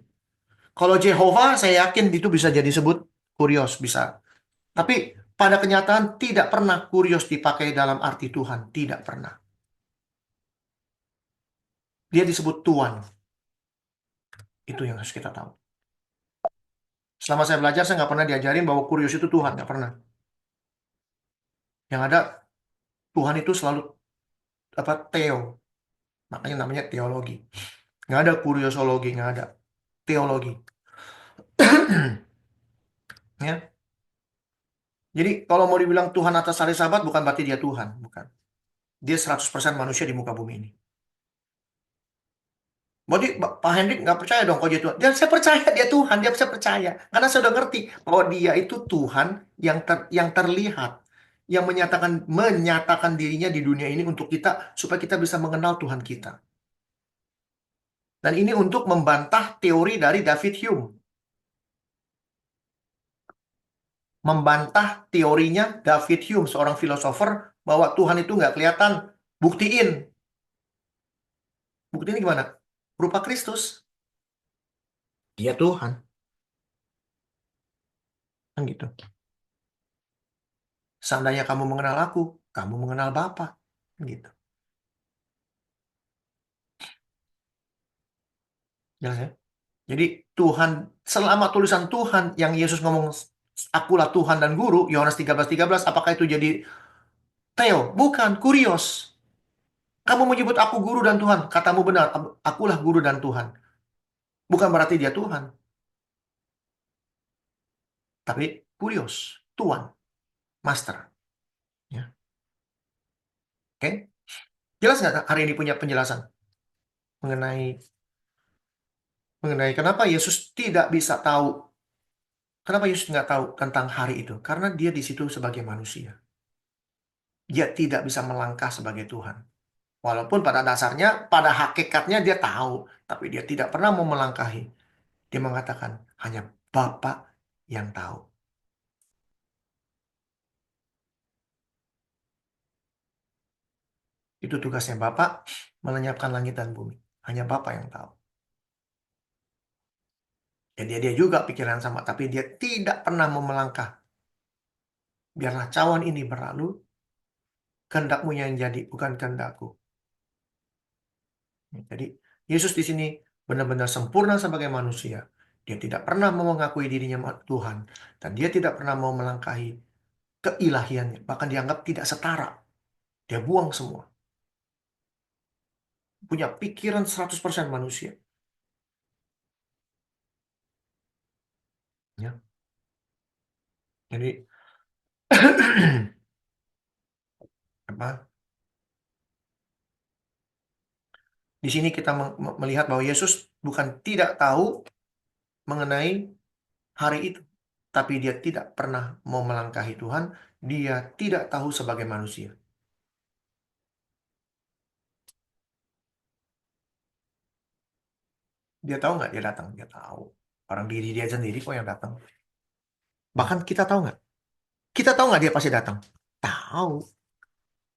A: Kalau Jehovah, saya yakin itu bisa jadi sebut kurios, bisa. Tapi pada kenyataan tidak pernah kurios dipakai dalam arti Tuhan, tidak pernah. Dia disebut Tuhan. Itu yang harus kita tahu. Selama saya belajar, saya nggak pernah diajarin bahwa kurios itu Tuhan, nggak pernah. Yang ada, Tuhan itu selalu Theo. Makanya namanya teologi. Nggak ada kuriosologi, nggak ada. Teologi. Ya. Jadi kalau mau dibilang Tuhan atas hari Sabat, bukan berarti dia Tuhan. Bukan. Dia 100% manusia di muka bumi ini. Berarti Pak Hendrik nggak percaya dong kalau dia Tuhan. Dia, saya percaya dia Tuhan, dia saya percaya. Karena saya udah ngerti bahwa dia itu Tuhan yang terlihat. Yang menyatakan dirinya di dunia ini untuk kita, supaya kita bisa mengenal Tuhan kita. Dan ini untuk membantah teori dari David Hume. Membantah teorinya David Hume, seorang filosofer, bahwa Tuhan itu nggak kelihatan. Buktiin. Buktiin gimana? Berupa Kristus. Dia Tuhan. Kan gitu. Seandainya kamu mengenal aku, kamu mengenal Bapa. Kan gitu. Jelas ya? Jadi Tuhan, selama tulisan Tuhan yang Yesus ngomong, akulah Tuhan dan Guru, Yohanes 13:13, apakah itu jadi Theo? Bukan, kurios. Kamu menyebut aku Guru dan Tuhan, katamu benar, akulah Guru dan Tuhan. Bukan berarti dia Tuhan. Tapi kurios, Tuan, Master. Ya. Oke? Jelas nggak hari ini punya penjelasan mengenai kenapa Yesus tidak bisa tahu, kenapa Yesus nggak tahu tentang hari itu? Karena dia di situ sebagai manusia. Dia tidak bisa melangkah sebagai Tuhan. Walaupun pada dasarnya, pada hakikatnya dia tahu, tapi dia tidak pernah mau melangkahi. Dia mengatakan, hanya Bapa yang tahu. Itu tugasnya Bapa, melenyapkan langit dan bumi. Hanya Bapa yang tahu. Dan dia juga pikiran sama, tapi dia tidak pernah mau melangkah. Biarlah cawan ini berlalu, kehendakmu yang jadi, bukan kehendakku. Jadi Yesus di sini benar-benar sempurna sebagai manusia. Dia tidak pernah mau mengakui dirinya Tuhan. Dan dia tidak pernah mau melangkahi keilahiannya. Bahkan dianggap tidak setara. Dia buang semua. Punya pikiran 100% manusia. Ya. Jadi apa? Di sini kita melihat bahwa Yesus bukan tidak tahu mengenai hari itu, tapi dia tidak pernah mau melangkahi Tuhan. Dia tidak tahu sebagai manusia. Dia tahu nggak dia datang? Dia tahu. Orang diri dia sendiri kok yang datang. Bahkan kita tahu nggak? Kita tahu nggak dia pasti datang? Tahu.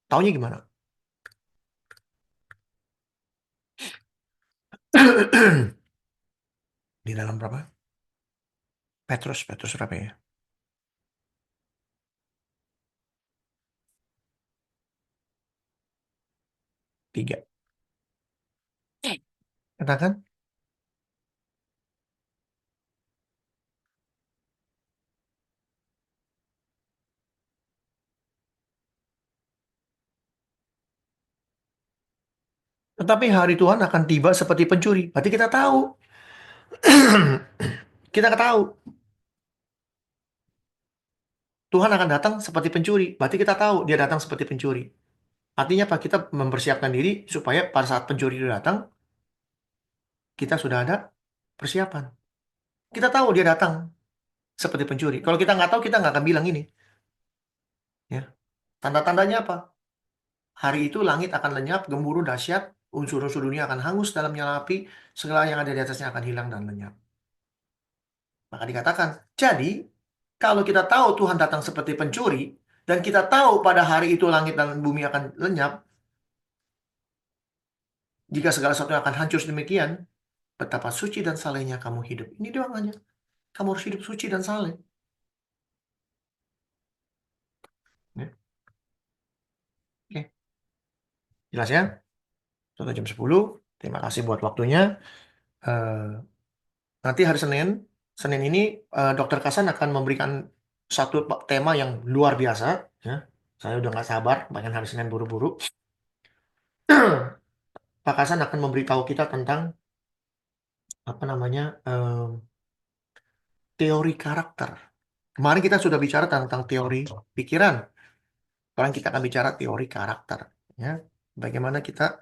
A: Taunya gimana? Di dalam berapa? Petrus berapa ya? 3. Katakan. Tetapi hari Tuhan akan tiba seperti pencuri. Berarti kita tahu. Kita tahu. Tuhan akan datang seperti pencuri. Berarti kita tahu dia datang seperti pencuri. Artinya apa? Kita mempersiapkan diri supaya pada saat pencuri itu datang, kita sudah ada persiapan. Kita tahu dia datang seperti pencuri. Kalau kita nggak tahu, kita nggak akan bilang ini. Ya. Tanda-tandanya apa? Hari itu langit akan lenyap, gemuruh dahsyat, unsur-unsur dunia akan hangus dalam nyala api, segala yang ada di atasnya akan hilang dan lenyap. Maka dikatakan, jadi kalau kita tahu Tuhan datang seperti pencuri, dan kita tahu pada hari itu langit dan bumi akan lenyap, jika segala sesuatu akan hancur demikian, betapa suci dan salehnya kamu hidup. Ini doang aja. Kamu harus hidup suci dan saleh. Ya. Oke, jelas ya? Sudah jam 10. Terima kasih buat waktunya. Eh, Nanti hari Senin ini Dokter Kasan akan memberikan satu tema yang luar biasa. Ya. Saya udah nggak sabar, bahkan hari Senin buru-buru. Pak Kasan akan memberitahu kita tentang apa namanya teori karakter. Kemarin kita sudah bicara tentang teori pikiran. Sekarang kita akan bicara teori karakter. Ya, bagaimana kita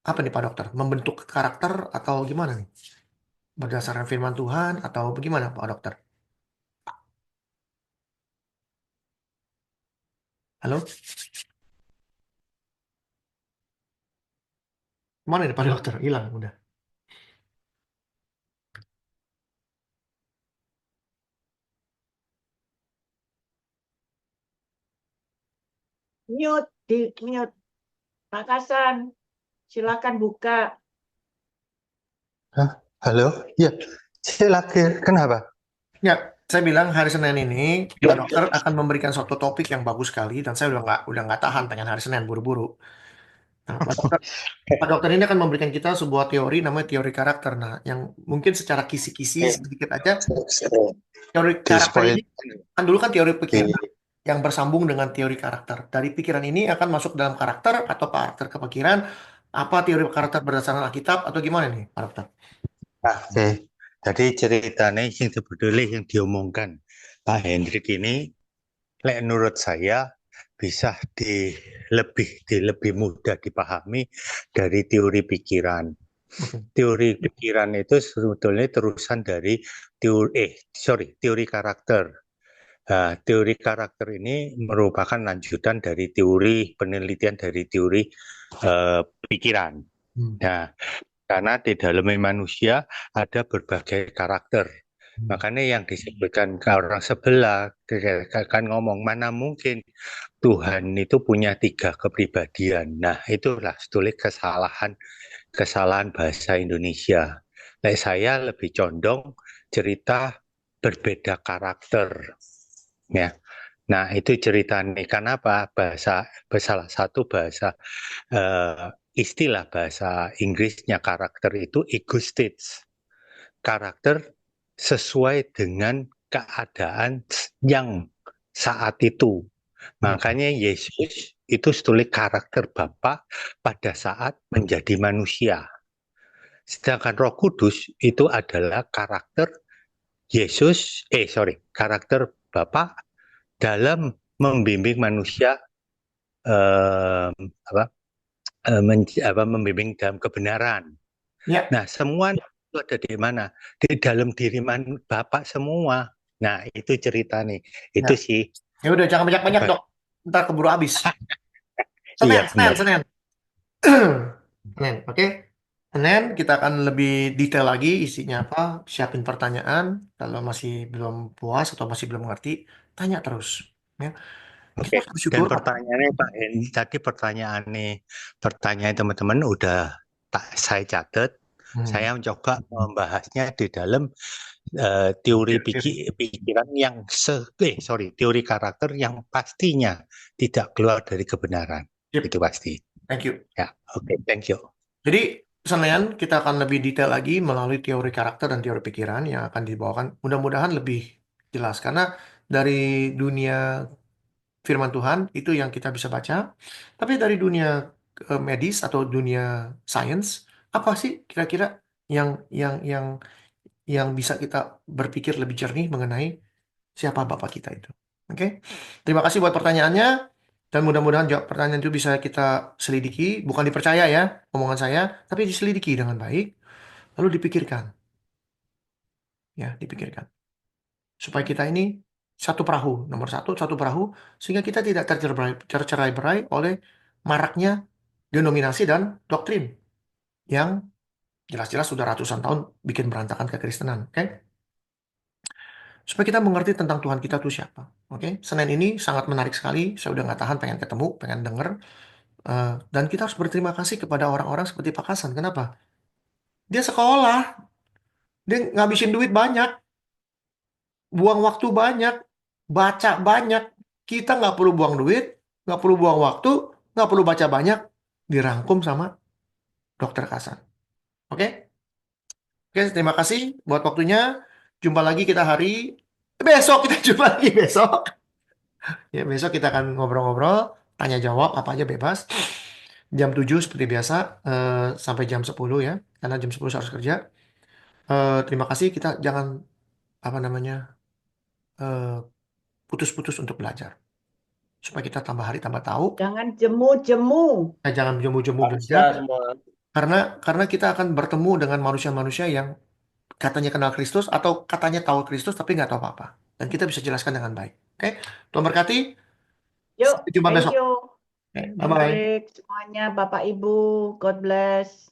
A: apa nih Pak Dokter? Membentuk karakter atau gimana nih? Berdasarkan firman Tuhan atau bagaimana Pak Dokter? Halo? Mana nih Pak Dokter? Hilang udah.
H: Mute, di mute. Pak Hasan, silakan buka.
E: Halo, ya, silakan. Kenapa?
A: Ya, saya bilang hari Senin ini Pak Dokter akan memberikan suatu topik yang bagus sekali dan saya udah nggak tahan pengen hari Senin buru-buru. Nah, Pak Dokter ini akan memberikan kita sebuah teori namanya teori karakter. Nah, yang mungkin secara kisi-kisi sedikit aja teori
E: Di
A: karakter
E: spoil.
A: ini kan dulu kan teori pikiran yang bersambung dengan teori karakter. Dari pikiran ini akan masuk dalam karakter atau karakter ke pikiran. Apa teori karakter berdasarkan Alkitab atau gimana nih, Pak Dokter?
E: Oke, jadi ceritanya yang sebetulnya yang diomongkan Pak Hendrik ini, menurut saya bisa lebih mudah dipahami dari teori pikiran. Teori pikiran itu sebetulnya terusan dari teori karakter. Nah, teori karakter ini merupakan lanjutan dari teori penelitian dari teori pikiran. Nah, karena di dalam manusia ada berbagai karakter. Makanya yang disebutkan ke orang sebelah kan ngomong mana mungkin Tuhan itu punya 3 kepribadian. Nah, itulah sebetulnya kesalahan bahasa Indonesia. Nah, saya lebih condong cerita berbeda karakter. Ya. Nah, itu ceritanya. Kenapa salah satu bahasa istilah bahasa Inggrisnya karakter itu ego states. Karakter sesuai dengan keadaan yang saat itu. Makanya Yesus itu sebetulnya karakter Bapa pada saat menjadi manusia. Sedangkan Roh Kudus itu adalah karakter karakter Bapa dalam membimbing manusia membimbing dalam kebenaran.
A: Ya.
E: Nah, semua itu ada di mana? Di dalam diri Bapak semua. Nah, itu cerita nih. Itu
A: Ya.
E: sih.
A: Ya udah jangan banyak-banyak, Dok. Ntar keburu habis.
E: Iya,
A: Senin.
E: benar.
A: Senin, oke? Senin kita akan lebih detail lagi isinya apa, siapin pertanyaan. Kalau masih belum puas atau masih belum ngerti, tanya terus. Ya. Kita
E: Oke.
A: harus bersyukur.
E: Dan pertanyaannya Pak Hendy, tadi pertanyaan teman-teman udah saya catat. Saya mencoba membahasnya di dalam teori pikiran yang teori karakter yang pastinya tidak keluar dari kebenaran.
A: Yep.
E: Itu pasti.
A: Thank you.
E: Ya, oke, thank you.
A: Jadi Senin kita akan lebih detail lagi melalui teori karakter dan teori pikiran yang akan dibawakan. Mudah-mudahan lebih jelas karena dari dunia firman Tuhan itu yang kita bisa baca. Tapi dari dunia medis atau dunia sains, apa sih kira-kira yang bisa kita berpikir lebih jernih mengenai siapa Bapak kita itu? Oke. Terima kasih buat pertanyaannya dan mudah-mudahan jawab pertanyaan itu bisa kita selidiki, bukan dipercaya ya omongan saya, tapi diselidiki dengan baik, lalu dipikirkan. Ya, dipikirkan. Supaya kita ini satu perahu, nomor satu perahu, sehingga kita tidak tercerai-berai oleh maraknya denominasi dan doktrin yang jelas-jelas sudah ratusan tahun bikin berantakan kekristenan. Oke? Supaya kita mengerti tentang Tuhan kita itu siapa. Oke? Senin ini sangat menarik sekali. Saya udah nggak tahan, pengen ketemu, pengen denger. Dan kita harus berterima kasih kepada orang-orang seperti Pak Hasan. Kenapa? Dia sekolah, dia ngabisin duit banyak, buang waktu banyak, baca banyak. Kita nggak perlu buang duit, nggak perlu buang waktu, nggak perlu baca banyak, dirangkum sama Dokter Hasan. Oke? Oke, terima kasih buat waktunya. Jumpa lagi kita besok, kita jumpa lagi besok. Ya, besok kita akan ngobrol-ngobrol, tanya jawab apa aja bebas. Jam 7 seperti biasa, sampai jam 10 ya. Karena jam 10 saya harus kerja. Terima kasih, kita jangan apa namanya eh, putus-putus untuk belajar. Supaya kita tambah hari tambah tahu.
H: Jangan jemu-jemu.
A: Jangan jemu-jemu
D: Bisa
A: belajar.
D: semua.
A: Karena kita akan bertemu dengan manusia-manusia yang katanya kenal Kristus atau katanya tahu Kristus tapi nggak tahu apa-apa. Dan kita bisa jelaskan dengan baik. Oke? Tuhan berkati.
H: Yuk,
A: Sampai jumpa
H: thank
A: besok.
H: you.
A: Oke, bye-bye.
H: Hendrik, semuanya, Bapak Ibu, God bless.